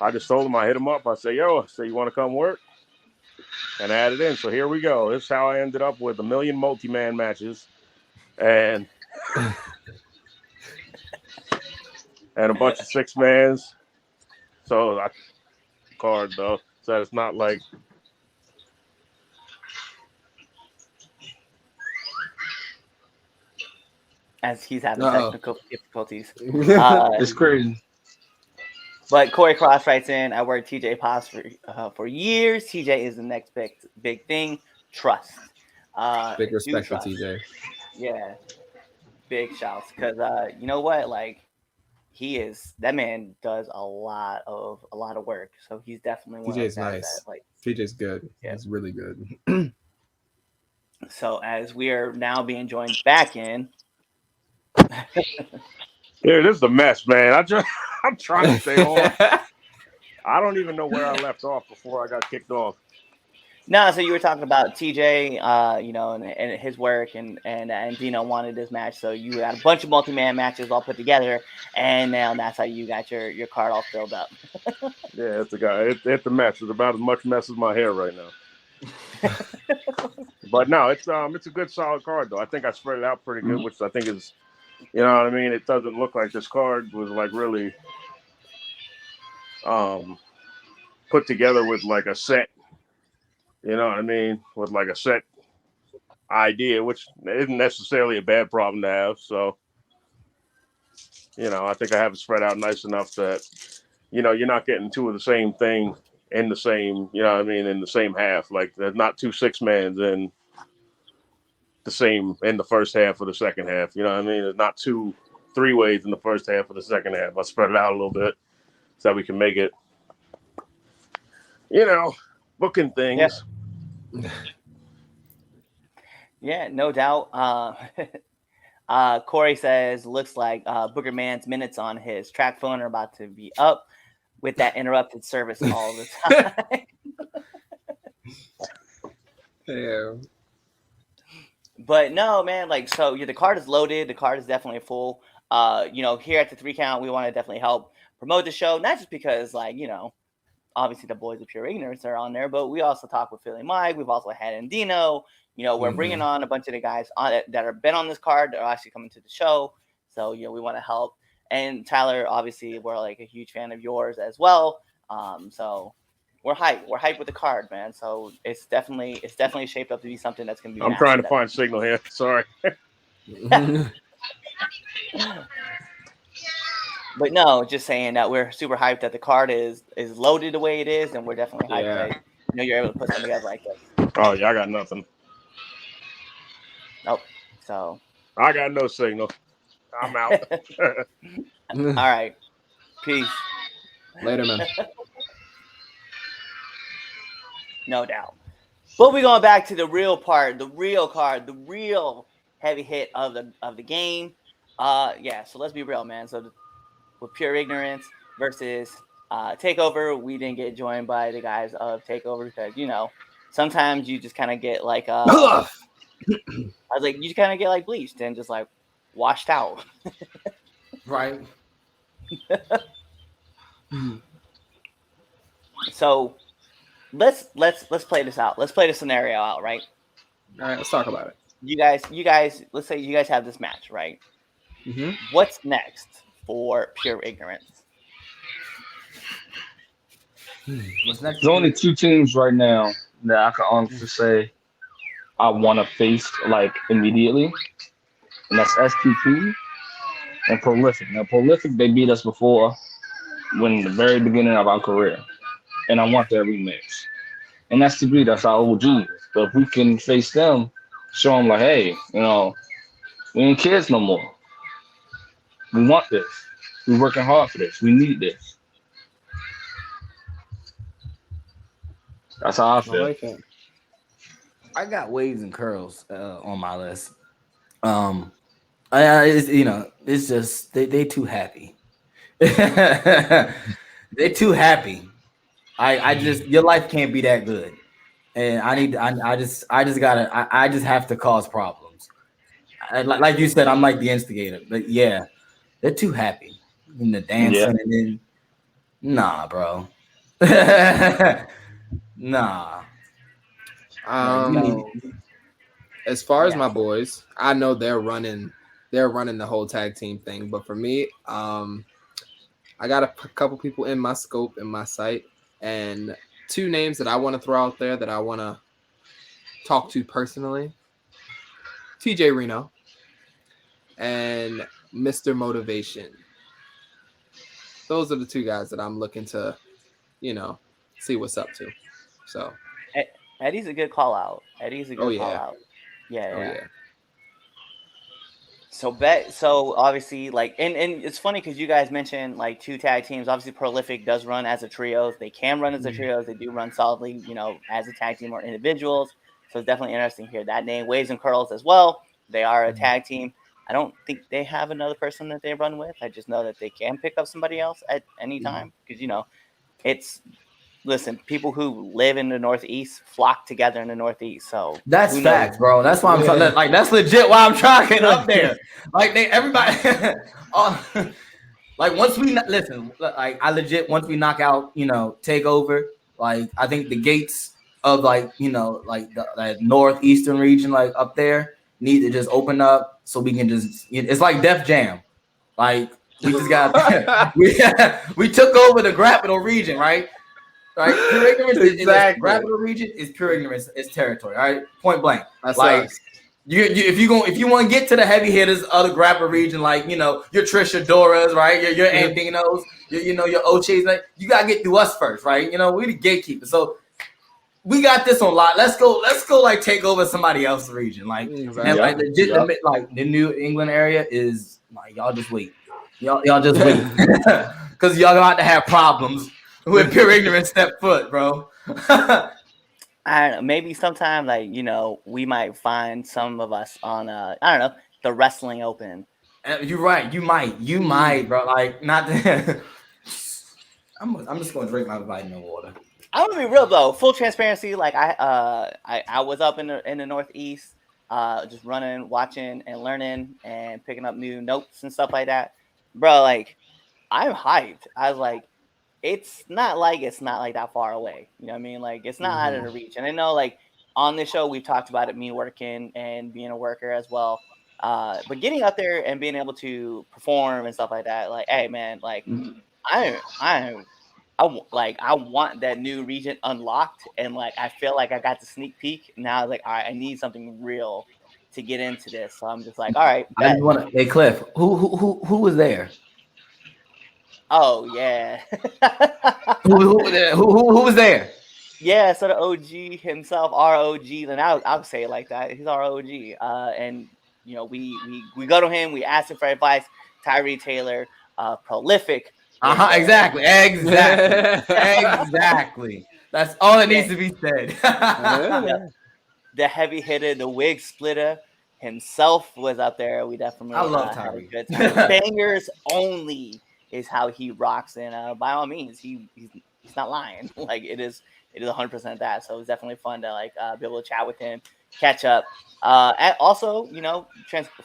G: I just told him, I hit him up. I say, yo, you want to come work? And add it in. So here we go. This is how I ended up with 1 million multi-man matches and a bunch of 6-mans. So I card though. So it's not like
C: as he's having technical difficulties.
E: It's crazy.
C: But Corey Cross writes in, I worked TJ Pops for years. TJ is the next big thing. Trust.
D: Big respect for
C: trust.
D: TJ.
C: Yeah. Big shouts. Because you know what? Like, that man does a lot of work. So he's definitely one
D: TJ's
C: of those guys
D: nice.
C: that, like,
D: TJ's good.
C: Yeah.
D: He's really good.
C: So as we are now being joined back in.
G: Dude, this is a mess, man. I'm trying to stay on. I don't even know where I left off before I got kicked off.
C: No, so you were talking about TJ, you know, and his work, and Dino wanted this match, so you had a bunch of multi-man matches all put together, and now that's how you got your card all filled up.
G: Yeah, it's a guy. It's a mess. It's about as much mess as my hair right now. But no, it's a good solid card though. I think I spread it out pretty good, which I think is, you know what I mean. It doesn't look like this card was like really put together with like a set. You know what I mean? With like a set idea, which isn't necessarily a bad problem to have. So, you know, I think I have it spread out nice enough that, you know, you're not getting two of the same thing in the same, you know what I mean, in the same half. Like there's not 2 6-mans in the same in the first half or the second half. You know what I mean? There's not 2 3-ways in the first half or the second half. I spread it out a little bit so that we can make it, you know, booking things.
C: Yeah, no doubt. Corey says, looks like Booger Man's minutes on his track phone are about to be up with that interrupted service all the time.
D: Yeah.
C: But no, man, like, so the card is loaded. The card is definitely full. You know, here at the 3 Count, we want to definitely help promote the show, not just because, like, you know, obviously the boys of Pure Ignorance are on there, but we also talk with Philly Mike. We've also had Andino. You know, we're bringing on a bunch of the guys that have been on this card that are actually coming to the show. So, you know, we want to help. And Tyler, obviously, we're like a huge fan of yours as well. So we're hyped. We're hyped with the card, man. So it's definitely shaped up to be something that's going to be.
G: I'm trying to find signal here. Sorry.
C: But no, just saying that we're super hyped that the card is loaded the way it is, and we're definitely hyped that, you know, you're able to put something together like this.
G: Oh yeah, I got nothing.
C: Nope. So
G: I got no signal. I'm out.
C: All right. Peace.
D: Later, man.
C: No doubt. But we're going back to the real part, the real card, the real heavy hit of the game. Yeah, so let's be real, man. So with Pure Ignorance versus Takeover, we didn't get joined by the guys of Takeover because, you know, sometimes you just kind of get like I was like, you kind of get like bleached and just like washed out.
F: Right.
C: So let's play this out. Let's play the scenario out, right?
D: All right, let's talk about it.
C: You guys, let's say you guys have this match, right?
D: Mm-hmm.
C: What's next for Pure Ignorance?
F: What's next?
E: There's only 2 teams right now that I can honestly say I want to face like immediately, and that's STP and Prolific. Now, Prolific, they beat us before when the very beginning of our career, and I want that rematch. And STP, that's our OG. But if we can face them, show them like, hey, you know, we ain't kids no more. We want this. We're working hard for this. We need this. That's how I feel.
F: I got waves and curls on my list. It's, you know, it's just they too happy. They're too happy. I just your life can't be that good, and I just gotta I just have to cause problems. Like you said, I'm like the instigator, but yeah, they're too happy in the
E: Yeah.
F: dancing and then nah, bro, nah. Like you need,
D: So as far as
F: yeah.
D: my boys, I know they're running the whole tag team thing. But for me, I got a couple people in my scope, in my sight, and two names that I want to throw out there that I want to talk to personally: TJ Reno and Mr. Motivation. Those are the two guys that I'm looking to, you know, see what's up to. So,
C: Eddie's a good call out. Eddie's a
D: oh
C: good call
D: yeah,
C: out. Yeah,
D: oh
C: yeah.
D: yeah.
C: So obviously like and it's funny because you guys mentioned like two tag teams. Obviously Prolific does run as a trio. They can run as a trio. They do run solidly, as a tag team or individuals. So it's definitely interesting to hear that name. Waves and Curls as well. They are a tag team. I don't think they have another person that they run with. I just know that they can pick up somebody else at any time because it's listen, people who live in the Northeast flock together in the Northeast. So
F: That's
C: who knows?
F: facts, bro. That's why I'm trying. Like that's legit. Why I'm trying to get up there. Like everybody. all- like once we listen, like I legit once we knock out, Takeover. Like I think the gates of like like the that northeastern region, like up there, need to just open up so we can just. It's like Def Jam. Like we just got we took over the Grappital region, right? Right, pure ignorance is
D: Exactly.
F: Grappital region is pure ignorance is territory. All right, point blank.
D: That's
F: Like
D: us.
F: if you want to get to the heavy hitters of the Grappa region, like your Trisha Doras, right? Your Andinos, your Oches, like you gotta get through us first, right? We the gatekeepers, so we got this on lock. Let's go, like take over somebody else's region, like and
D: Exactly.
F: like
E: Yep.
F: legit,
E: Yep.
F: like the New England area is like y'all just wait, y'all just wait, because y'all about to have problems with pure ignorance step foot, bro.
C: I don't know. Maybe sometime, like we might find some of us on I don't know, the Wrestling Open.
F: You're right. You might, bro. Like not. I'm just gonna drink my vitamin water.
C: I'm gonna be real though. Full transparency, like I was up in the Northeast, just running, watching, and learning, and picking up new notes and stuff like that, bro. Like I'm hyped. I was like, it's not like that far away. You know what I mean? Like it's not out of the reach. And I know like on this show we've talked about it, me working and being a worker as well. But getting out there and being able to perform and stuff like that, like, hey man, like I I like I want that new region unlocked, and like I feel like I got the sneak peek. Now like all right, I need something real to get into this. So I'm just like, all right,
F: I just
C: bet.
F: want to. Hey, Cliff, who was there?
C: Oh yeah.
F: Who was there?
C: Yeah, so the OG himself, ROG, and I'll say it like that. He's ROG. And we go to him, we ask him for advice. Tyree Taylor, Prolific was there.
F: Exactly. That's all that
C: Yeah,
F: needs to be said.
C: yeah. The heavy hitter, the wig splitter himself was up there. We
F: I
C: definitely
F: love
C: had a
F: Tyree.
C: good time. Bangers only is how he rocks, and by all means, he's not lying. Like it is 100% that. So it was definitely fun to like be able to chat with him, catch up, and also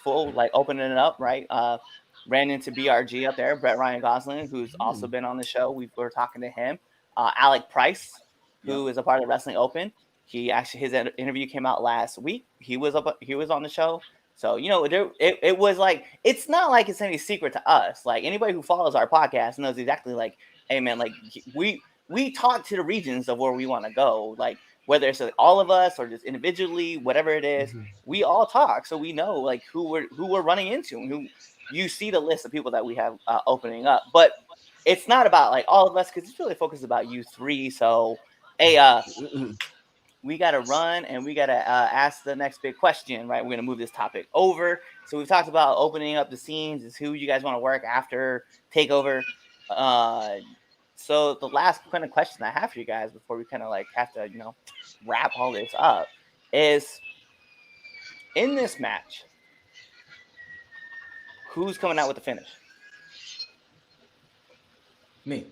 C: full like opening it up, right? Ran into BRG up there, Brett Ryan Gosling, who's also been on the show. We were talking to him. Alec Price, who is a part of Wrestling Open. His interview came out last week. He was on the show. So it was like it's not like it's any secret to us. Like anybody who follows our podcast knows exactly like, hey man, like we talk to the regions of where we want to go. Like whether it's like, all of us or just individually, whatever it is, we all talk. So we know like who we're running into and who you see the list of people that we have opening up. But it's not about like all of us because it's really focused about you three. So hey, we got to run and we got to ask the next big question, right? We're going to move this topic over. So we've talked about opening up the scenes, is who you guys want to work after Takeover. So the last kind of question I have for you guys before we kind of like have to, wrap all this up is in this match, who's coming out with the finish?
F: Me.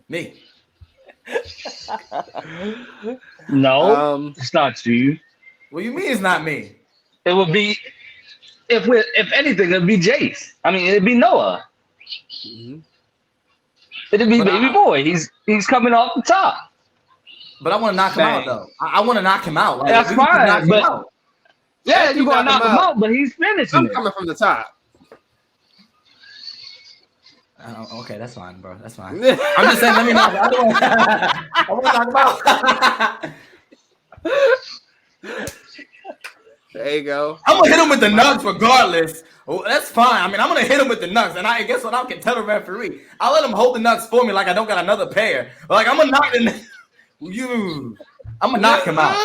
F: Me.
E: No, it's not you.
F: What do you mean it's not me?
E: It would be if anything, it'd be Jace. I mean, it'd be Noah.
D: Mhm.
E: It'd be
F: But
E: baby boy. He's coming off the top.
F: But I want to knock him out
D: Bang.
F: though. I want to knock him out. Like,
E: That's
F: we can
E: fine,
F: knock him
E: but
F: out.
E: yeah,
D: After
E: you're
D: you
E: gonna knock him out, but he's finishing
D: I'm
E: it.
D: coming from the top.
F: Okay, that's fine, bro. That's fine. I'm just saying, let me knock him out. I want to knock him out.
D: There you go.
F: I'm gonna hit him with the nugs regardless. Oh, that's fine. I mean, I'm gonna hit him with the nugs, and I guess what I can tell the referee. I'll let him hold the nugs for me, like I don't got another pair. Like I'm gonna knock the I'm gonna knock him out.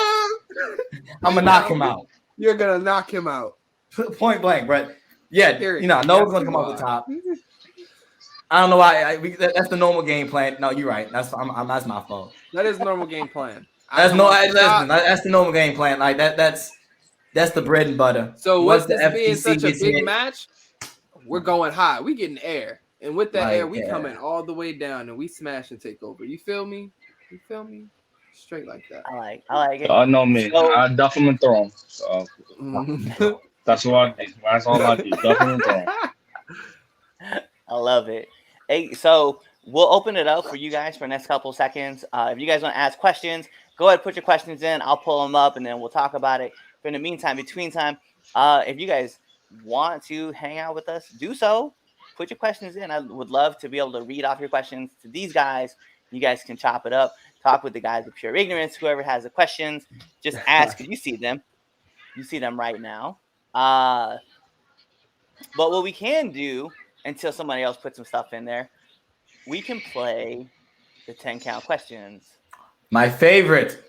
F: I'm gonna knock him out.
D: You're gonna knock him out.
F: Point blank, bro. Yeah,
D: Period.
F: you know, Noah's gonna come off the top. I don't know why. That's the normal game plan. No, you're right. That's that's my fault.
D: That is normal game plan.
F: That's that's the normal game plan. Like that's the bread and butter.
D: So
F: Once
D: with
F: the
D: this being
F: FTC
D: such a
F: gets
D: big
F: hit-
D: match, we're going high. We getting air, and with that
F: Like,
D: air, we
F: yeah.
D: coming all the way down, and we smash and take over. You feel me? You feel me? Straight like that.
C: I like it.
E: I know me.
C: So-
E: I duff him and throw him. So that's what I do. That's all I do. Duff him and throw him.
C: I love it. Hey, so we'll open it up for you guys for the next couple seconds. If you guys want to ask questions, go ahead, put your questions in. I'll pull them up, and then we'll talk about it. But in the meantime, between time, if you guys want to hang out with us, do so. Put your questions in. I would love to be able to read off your questions to these guys. You guys can chop it up, talk with the guys of Pure Ignorance. Whoever has the questions, just ask. You see them. You see them right now. But what we can do, until somebody else puts some stuff in there, we can play the 10 count questions.
F: My favorite.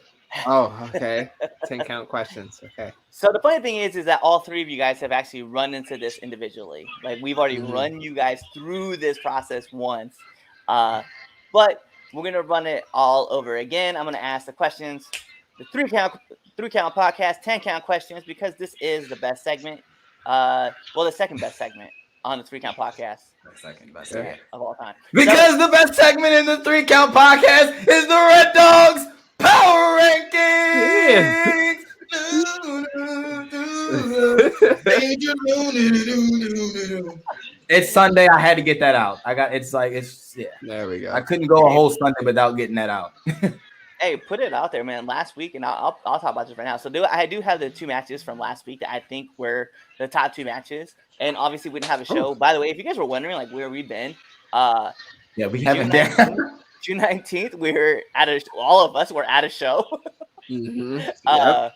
D: Oh, okay. 10 count questions. Okay.
C: So the funny thing is that all three of you guys have actually run into this individually. Like we've already run you guys through this process once. But we're gonna run it all over again. I'm gonna ask the questions, the three count podcast, 10 count questions, because this is the best segment. The second best segment on the 3 Count podcast.
F: Second best
C: segment of all time.
F: Because the best segment in the 3 Count podcast is the Red Dogs Power Rankings. It's Sunday. I had to get that out.
D: There we go.
F: I couldn't go a whole Sunday without getting that out.
C: Hey, put it out there, man. Last week, and I'll talk about this right now. So I do have the 2 matches from last week that I think were the top 2 matches. And obviously, we didn't have a show. By the way, if you guys were wondering like where we've been,
F: we haven't
C: done. June 19th, all of us were at a show.
D: Mm-hmm.
C: Yep.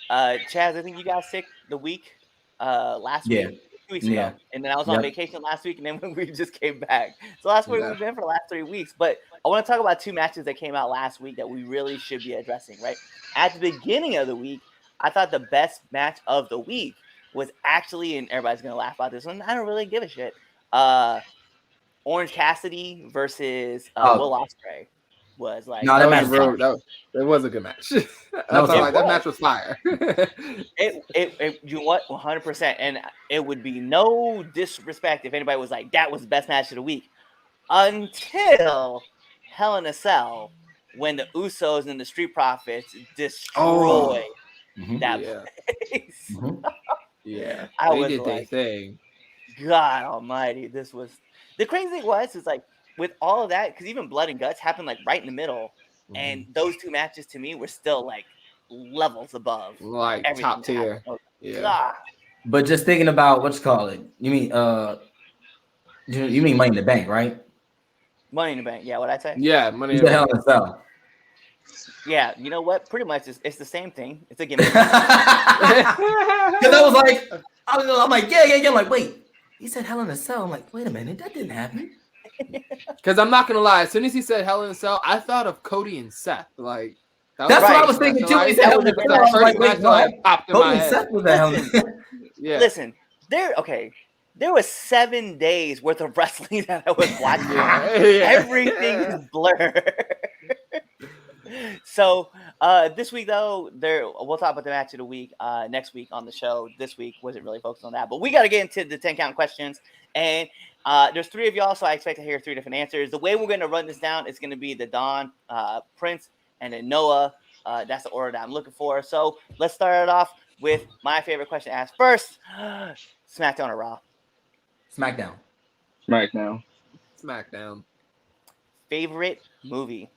C: Chaz, I think you got sick the week last week. 2 weeks ago, and then I was on vacation last week, and then we just came back. So that's where we've been for the last 3 weeks. But I want to talk about 2 matches that came out last week that we really should be addressing. Right at the beginning of the week, I thought the best match of the week was actually, and everybody's gonna laugh about this one. I don't really give a shit. Orange Cassidy versus Will Ospreay was like
D: that was a good match. That match was fire.
C: You know what? 100%. And it would be no disrespect if anybody was like, that was the best match of the week. Until Hell in a Cell, when the Usos and the Street Profits destroy that place.
D: Yeah.
C: I
D: they
C: was
D: did
C: like,
D: their thing.
C: God almighty, this was... The crazy thing was like, with all of that, because even Blood and Guts happened like right in the middle, and those 2 matches to me were still like levels above,
D: like top tier.
C: Yeah.
F: But just thinking about what you call it, you mean Money in the Bank, right?
C: Money in the Bank, yeah. What I say?
D: Yeah, Money in the
F: Hell in a Cell.
C: Yeah, you know what? Pretty much, it's the same thing. It's a gimmick.
F: Because I was like, I'm like, yeah. I'm like, wait, he said Hell in a Cell. I'm like, wait a minute, that didn't happen.
D: Because I'm not gonna lie, as soon as he said Hell in a Cell, I thought of Cody and Seth. Like
F: that's what I was thinking too. He said Hell in a Cell. I was like, wait, no, Cody and Seth was the Hell in a Cell.
D: Yeah.
C: Listen, there was 7 days worth of wrestling that I was watching. Everything is blurred. So this week though, we'll talk about the match of the week next week on the show. This week wasn't really focused on that, but we got to get into the 10 count questions. And There's 3 of y'all, so I expect to hear 3 different answers. The way we're going to run this down is going to be the Don, Prince, and then Noah. That's the order that I'm looking for. So let's start it off with my favorite question asked first. SmackDown or Raw?
F: SmackDown.
E: SmackDown.
D: SmackDown.
C: Favorite movie?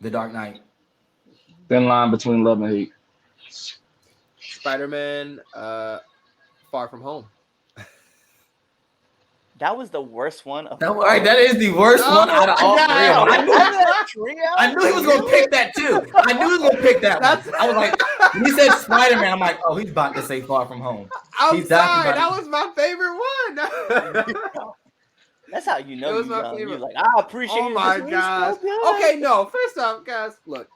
F: The Dark Knight.
E: Thin line between love and hate.
D: Spider-Man, Far From Home.
C: That was the worst one.
F: That is the worst one out of all 3 of them. I knew he was going to pick that too. I knew he was going to pick that one. I was like, when he said Spider-Man, I'm like, oh, he's about to say Far From Home.
D: I'm sorry, that was my favorite one.
C: That's how you know
D: it was my favorite.
C: You're like, I appreciate it.
D: Oh my gosh. Okay, no. First off, guys, look.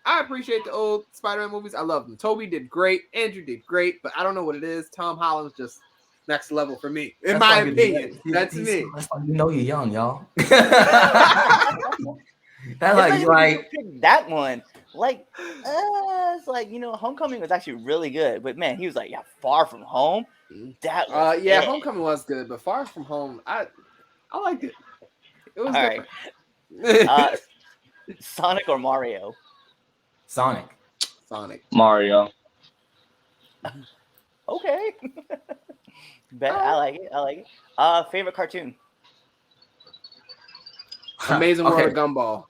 D: I appreciate the old Spider-Man movies. I love them. Toby did great. Andrew did great. But I don't know what it is. Tom Holland's just next level for me. In my opinion. That's me.
F: That's why you know you're young, y'all. That's like
C: that one. Like, it's like, Homecoming was actually really good. But, man, he was like, Far From Home. That was
D: Homecoming was good. But Far From Home, I liked it. It was
C: different. Right. Sonic or Mario?
F: Sonic.
E: Mario.
C: Okay. I like it. Favorite cartoon?
D: Amazing World of Gumball.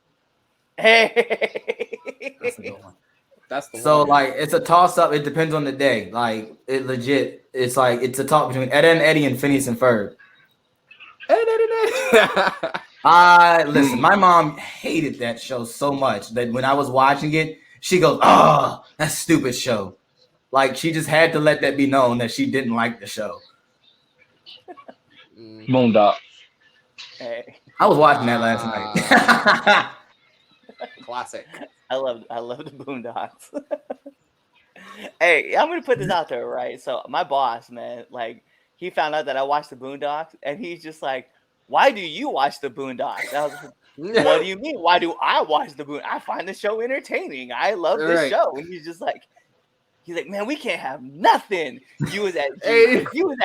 C: Hey.
F: That's a good one.
D: That's the
F: so
D: one.
F: Like it's a toss up. It depends on the day. Like it legit. It's like it's a talk between Ed and Eddie and Phineas and Ferb. Listen. My mom hated that show so much that when I was watching it, she goes, "Oh, that stupid show." Like she just had to let that be known that she didn't like the show.
E: Boondock.
C: Hey.
F: I was watching that last night.
D: Classic.
C: I love the Boondocks. Hey, I'm gonna put this out there, right? So my boss, man, like he found out that I watched the Boondocks, and he's just like, "Why do you watch the Boondocks?" I was like, "What do you mean? Why do I watch the Boondocks? I find the show entertaining. I love this show." And he's like, "Man, we can't have nothing. You was at you was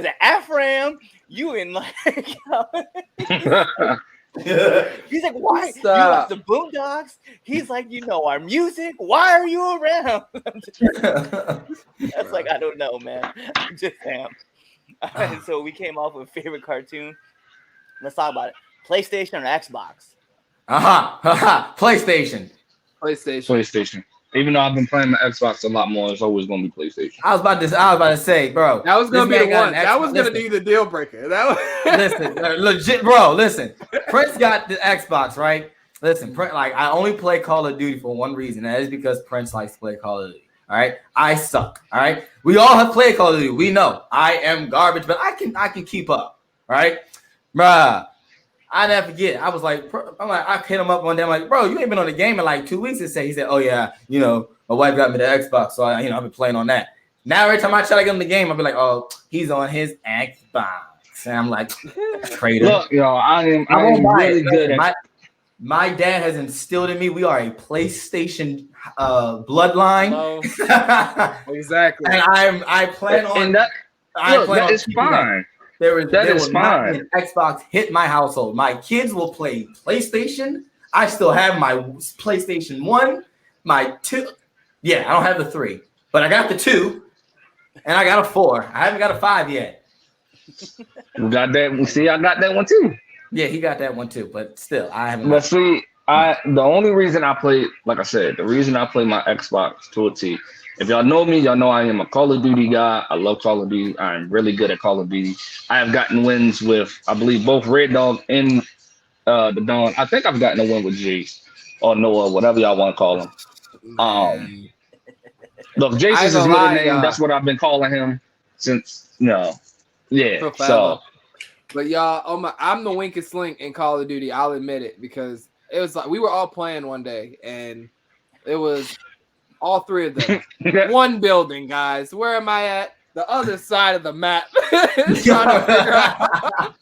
C: at Afram. You in like." He's like, "Why? You watch the Boondocks?" He's like, our music. Why are you around? That's like, I don't know, man. I'm just Sam. So we came off with favorite cartoon. Let's talk about it. PlayStation or Xbox?
E: PlayStation. Even though I've been playing the Xbox a lot more, it's always gonna be PlayStation.
F: I was about to say, bro.
D: That was gonna be the one. That was gonna be the deal breaker.
F: Listen, legit, bro. Listen, Prince got the Xbox, right? Listen, Prince, like I only play Call of Duty for one reason. That is because Prince likes to play Call of Duty. All right, I suck. All right, we all have played Call of Duty. We know I am garbage, but I can keep up. All right, bruh. I never forget. I was like, I hit him up one day. I'm like, bro, you ain't been on the game in like 2 weeks. He said, oh yeah, my wife got me the Xbox, so I've been playing on that. Now every time I try to get him the game, I'll be like, oh, he's on his Xbox, and I'm like, traitor.
E: Look, I am really good.
F: My dad has instilled in me. We are a PlayStation bloodline.
D: Exactly.
F: And I plan on
E: that. That is fine.
F: There will not be an Xbox hit my household. My kids will play PlayStation. I still have my PlayStation 1, my 2. Yeah, I don't have the 3, but I got the 2, and I got a 4. I haven't got a 5 yet.
E: We got that. See, I got that one too.
F: Yeah, he got that one too, but still, I haven't.
E: But see, the only reason I play, like I said, the reason I play my Xbox to a T. If y'all know me, y'all know I am a Call of Duty guy. I love Call of Duty. I'm really good at Call of Duty. I have gotten wins with, I believe, both Red Dog and the Dawn. I think I've gotten a win with Jace or Noah, whatever y'all want to call him. Look, Jace is his middle name. That's what I've been calling him since, yeah. So,
D: but y'all, I'm the winkest link in Call of Duty. I'll admit it, because it was like we were all playing one day, and it was all 3 of them. One building, guys. Where am I at? The other side of the map. trying to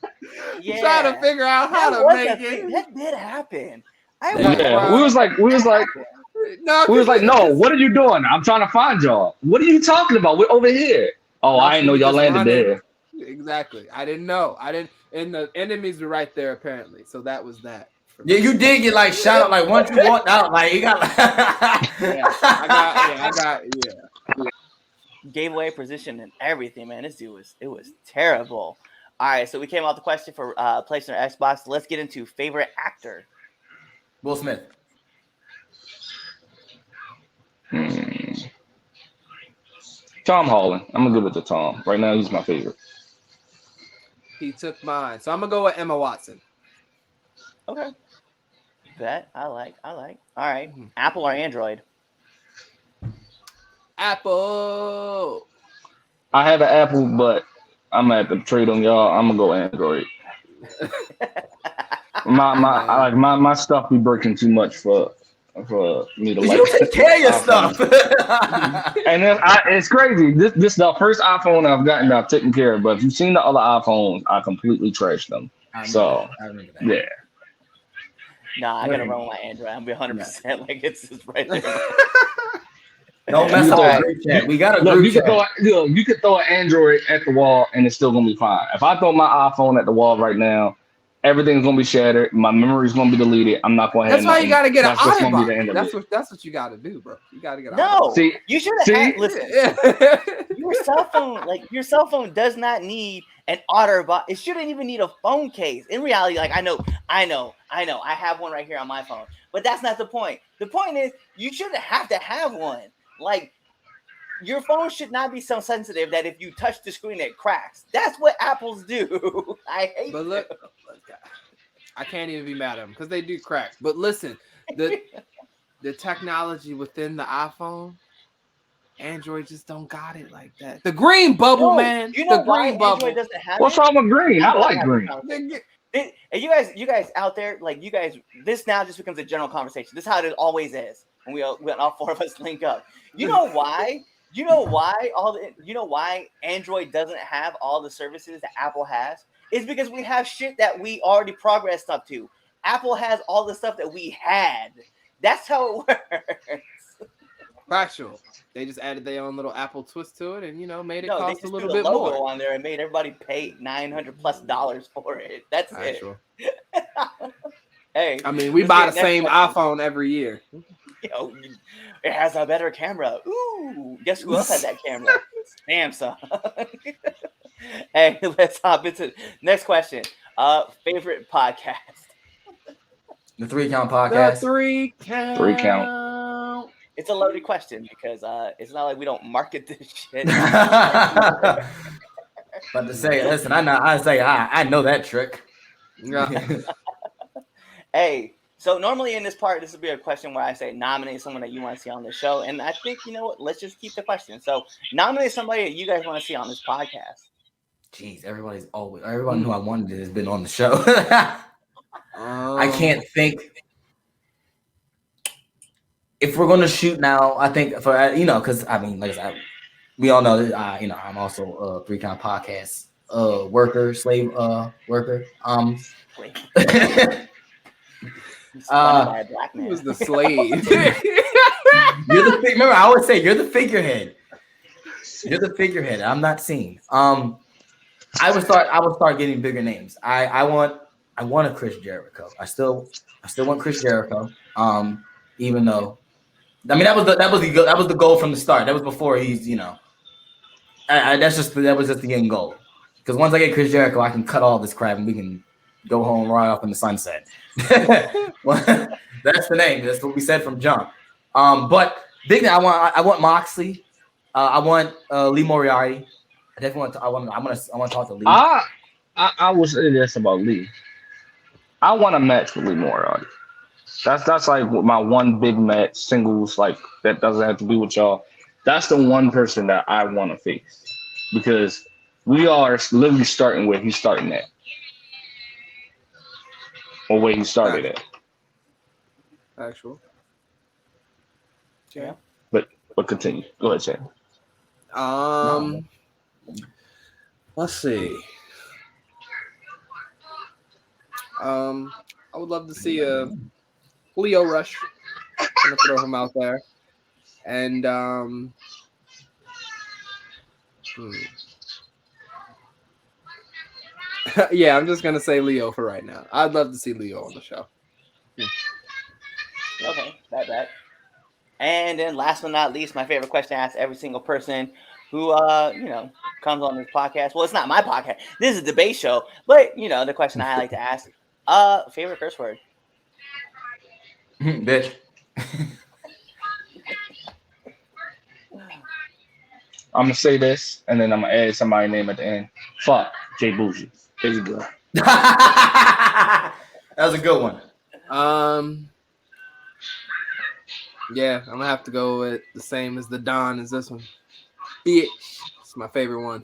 D: figure out how to make it.
C: That did happen.
E: We was like, no, what are you doing? I'm trying to find y'all. What are you talking about? We're over here. Oh, I didn't know y'all landed there.
D: Exactly. I didn't know. I didn't, and the enemies were right there apparently. So that was that.
F: Yeah, you did get like shout out like once you walked out, like you got like
D: I got.
C: Gave away position and everything, man. This dude was terrible. All right, so we came off the question for PlayStation or Xbox. Let's get into favorite actor.
F: Will Smith.
E: Tom Holland. I'm gonna give it to Tom. Right now, he's my favorite.
D: He took mine, so I'm gonna go with Emma Watson.
C: Okay. Bet I like. All right. Apple or Android?
D: Apple.
E: I have an Apple, but I'm at the trade on y'all. I'm gonna go Android. My stuff be breaking too much for me to like.
F: You take care of your stuff.
E: And then it's crazy. This is the first iPhone I've gotten that I've taken care of. But if you've seen the other iPhones, I completely trashed them.
F: I remember that.
E: Yeah.
C: Nah, I gotta run with my Android. I'm be 100% like it's right there.
F: Don't mess up our group chat. We got a
E: Look,
F: group
E: you
F: chat.
E: you could throw an Android at the wall and it's still gonna be fine. If I throw my iPhone at the wall right now, everything's gonna be shattered. My memory's gonna be deleted. I'm not gonna have.
D: That's why you gotta get an
E: That's gonna be the
D: Otterbox.
E: end of it.
D: That's what you gotta do, bro. You gotta get an
C: No,
E: See-
C: you should have had. Listen,
D: Otterbox.
C: your cell phone does not need an Otterbox. It shouldn't even need a phone case. In reality, like I know. I have one right here on my phone, but that's not the point. The point is you shouldn't have to have one. Like your phone should not be so sensitive that if you touch the screen it cracks. That's what Apples do. I hate.
D: But look, I can't even be mad at them because they do crack. But listen, the technology within the iPhone, Android just don't got it like that. The green bubble, man.
C: You know
D: the
C: why
D: green bubble.
C: Android doesn't have
E: What's
C: it?
E: wrong with green? I like green.
C: And you guys out there, like you guys, this now just becomes a general conversation. This is how it always is when when all four of us link up. You know why? You know why Android doesn't have all the services that Apple has? It's because we have shit that we already progressed up to. Apple has all the stuff that we had. That's how it works.
D: Factual. They just added their own little Apple twist to it, and made it
C: No, they
D: cost
C: just
D: a little
C: threw the
D: bit
C: logo
D: more.
C: on there and made everybody pay $900+ for it. That's
D: Factual.
C: it. Hey,
D: I mean, we
C: let's
D: buy
C: get
D: the same
C: next question.
D: iPhone every year.
C: It has a better camera. Ooh, guess who else has that camera? Samsung. Hey, let's hop into next question. Favorite podcast.
F: The 3 Count podcast.
D: The 3 count.
E: 3 count.
C: It's a loaded question because it's not like we don't market this shit.
F: But to say, listen, I know that trick.
D: Yeah.
C: Hey, so normally in this part, this would be a question where I say nominate someone that you want to see on the show. And I think, you know what, let's just keep the question. So nominate somebody that you guys want to see on this podcast.
F: Jeez, everyone who I wanted has been on the show. I can't think. If we're gonna shoot now, I think for because I mean, like I said, we all know that I'm also a 3 Count podcast slave worker.
C: By a black man.
D: He was the slave.
F: Remember, I always say you're the figurehead. You're the figurehead. I'm not seen. I would start getting bigger names. I want a Chris Jericho. I still want Chris Jericho. Even though, I mean, that was the goal from the start. That was before he's that was just the end goal. Because once I get Chris Jericho, I can cut all this crap and we can go home right off in the sunset. That's the name. That's what we said from jump. But big thing, I want Moxley. I want Lee Moriarty. I definitely want to talk to Lee.
E: I will say this about Lee. I want a match with Lee Moriarty. That's like my one big match singles, like that doesn't have to be with y'all. That's the one person that I want to face because we are literally starting where he's starting at, or where he started at.
D: Actual.
C: Yeah.
E: But continue. Go ahead, Chad.
D: Let's see. I would love to see a Leo Rush. I'm gonna throw him out there, and Yeah, I'm just gonna say Leo for right now. I'd love to see Leo on the show.
C: Okay, that. And then last but not least, my favorite question I ask every single person who comes on this podcast. Well, it's not my podcast. This is a debate show, but the question I like to ask, favorite curse word.
F: Bitch.
E: I'm gonna say this, and then I'm gonna add somebody's name at the end. Fuck Jay Bougie. There you go.
F: That was a good one.
D: Yeah, I'm gonna have to go with the same as the Don as this one. Bitch. It's my favorite one.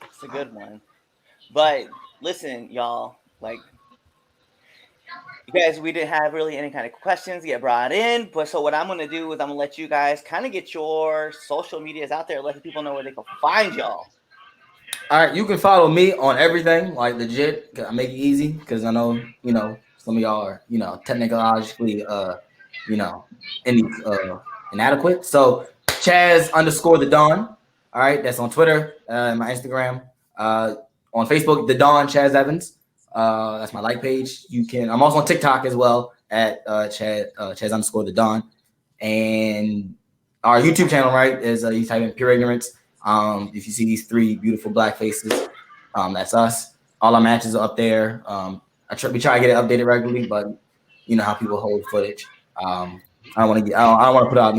C: It's a good one. But listen, y'all, you guys, we didn't have really any kind of questions get brought in, but so what I'm going to do is I'm going to let you guys kind of get your social medias out there, let people know where they can find y'all.
F: All right, you can follow me on everything, like legit. I make it easy because I know, some of y'all are, technologically, inadequate. So Chaz_the Dawn. All right, that's on Twitter, my Instagram, on Facebook, The Dawn Chaz Evans. That's my like page. I'm also on TikTok as well at Chaz_the Dawn. And our YouTube channel, right, is you type in Pure Ignorance. If you see these 3 beautiful black faces, that's us. All our matches are up there. We try to get it updated regularly, but you know how people hold footage. I don't want to put out,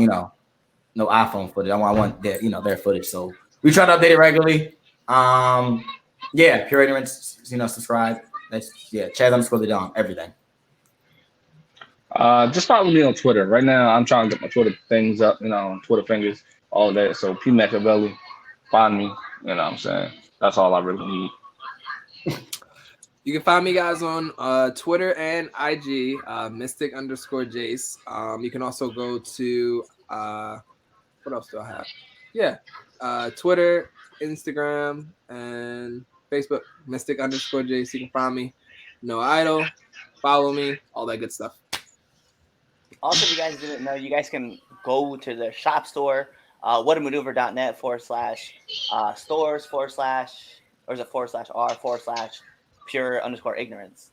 F: no iPhone footage. I want their footage. So we try to update it regularly. Pure Ignorance, subscribe. That's Chaz_the Dawn, everything.
E: Just follow me on Twitter. Right now, I'm trying to get my Twitter things up, Twitter fingers, all that. So P Machiavelli, find me. You know what I'm saying? That's all I really need.
D: You can find me guys on Twitter and IG, Mystic_Jace. You can also go to what else do I have? Yeah, Twitter, Instagram, and Facebook, Mystic_Jace. You can find me. No Idol, follow me, all that good stuff.
C: Also, if you guys didn't know, you guys can go to the shop store, whatamaneuver.net /stores/ or is it /r/pure_ignorance?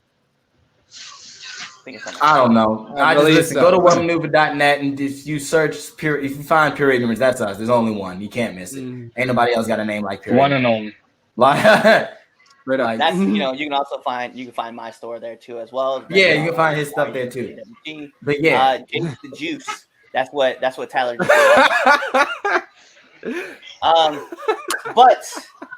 C: I think it's something.
F: I don't know. Go to whatamaneuver.net and just you search Pure. If you find Pure Ignorance, that's us. There's only one. You can't miss it. Ain't nobody else got a name like Pure
E: One
F: Ignorance.
E: and only.
C: That's you can also find my store there too as well.
F: Yeah, you can find his stuff there too. But
C: James the Juice. That's what Tyler did. But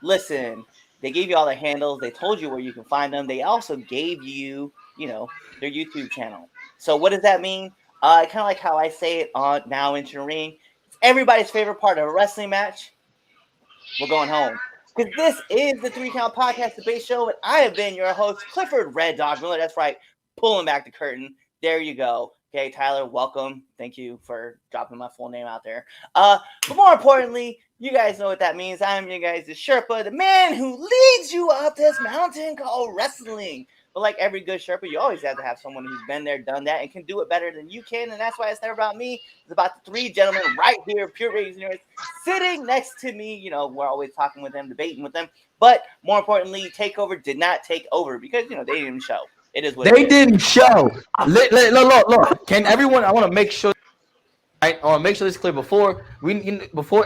C: listen, they gave you all their handles. They told you where you can find them. They also gave you, their YouTube channel. So what does that mean? Kind of like how I say it on Now Into the Ring. It's everybody's favorite part of a wrestling match. We're going home. Because this is the 3 Count Podcast Debate Show, and I have been your host, Clifford Red Dog Miller. That's right, pulling back the curtain. There you go. Okay, Tyler, welcome. Thank you for dropping my full name out there. But more importantly, you guys know what that means. I'm your guys' Sherpa, the man who leads you up this mountain called wrestling. But like every good Sherpa, you always have to have someone who's been there, done that, and can do it better than you can. And that's why it's never about me. It's about the 3 gentlemen right here, Pure Ignorance, sitting next to me. We're always talking with them, debating with them. But more importantly, TakeOver did not take over because, they didn't even show. It is what
F: they didn't show. Look. Can everyone? I want to make sure. Right, I want to make sure this is clear before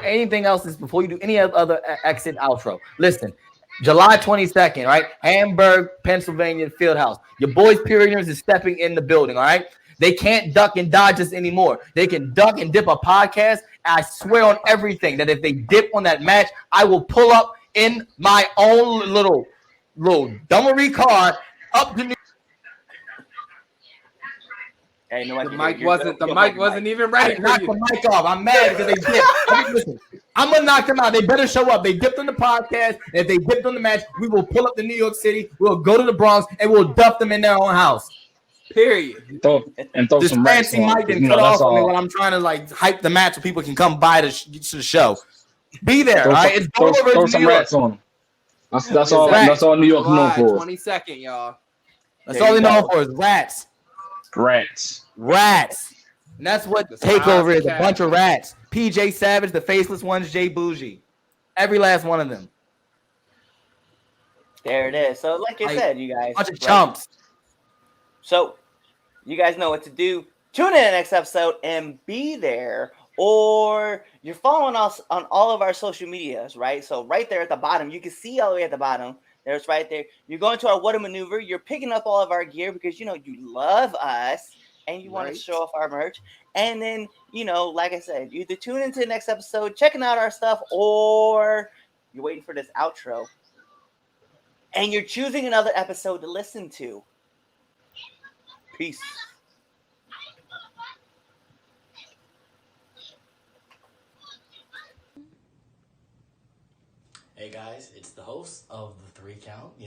F: anything else is before you do any other exit outro. Listen, July 22nd, right? Hamburg, Pennsylvania Fieldhouse. Your boys Pure Ignorance is stepping in the building. All right, they can't duck and dodge us anymore. They can duck and dip a podcast. I swear on everything that if they dip on that match, I will pull up in my own little dummery car up to.
C: Hey, no,
D: the mic wasn't even ready.
F: Knock the mic off. I'm mad because they dipped. Listen, I'm gonna knock them out. They better show up. They dipped on the podcast. If they dipped on the match, we will pull up to New York City. We'll go to the Bronx and we'll duff them in their own house.
D: Period.
E: Throw
F: this
E: some
F: fancy mic didn't cut off on me when I'm trying to hype the match so people can come by to the show. Be there, all right?
E: Throw some rats on them. That's all. That's all New York known for.
D: 22nd, y'all.
F: That's all they know for is rats. Rats. And that's what TakeOver is, a bunch of rats. PJ Savage, the faceless ones, Jay Bougie. Every last one of them.
C: There it is. So, like I said, you guys,
F: bunch of
C: right?
F: chumps.
C: So, you guys know what to do. Tune in to the next episode and be there. Or you're following us on all of our social medias, right? So right there at the bottom, you can see all the way at the bottom. There's right there. You're going to our What a Maneuver. You're picking up all of our gear because you love us and you want to show off our merch. And then, like I said, you either tune into the next episode, checking out our stuff, or you're waiting for this outro. And you're choosing another episode to listen to. Peace.
H: Hey guys, it's the host of the 3 Count,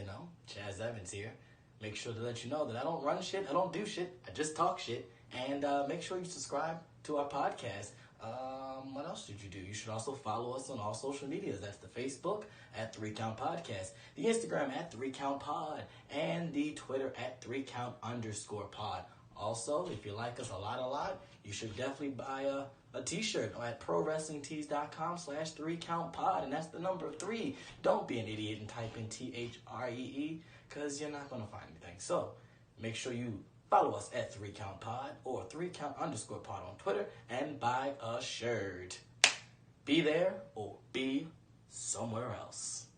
H: Chaz Evans here. Make sure to let you know that I don't run shit, I don't do shit, I just talk shit. And make sure you subscribe to our podcast. What else should you do? You should also follow us on all social medias. That's the Facebook at 3 Count Podcast, the Instagram at 3 Count Pod, and the Twitter at 3count_pod. Also, if you like us a lot, you should definitely buy a t-shirt at prowrestlingtees.com/3countpod, and that's the number 3. Don't be an idiot and type in THREE, because you're not going to find anything. So make sure you follow us at 3 Count Pod or 3count_pod on Twitter and buy a shirt. Be there or be somewhere else.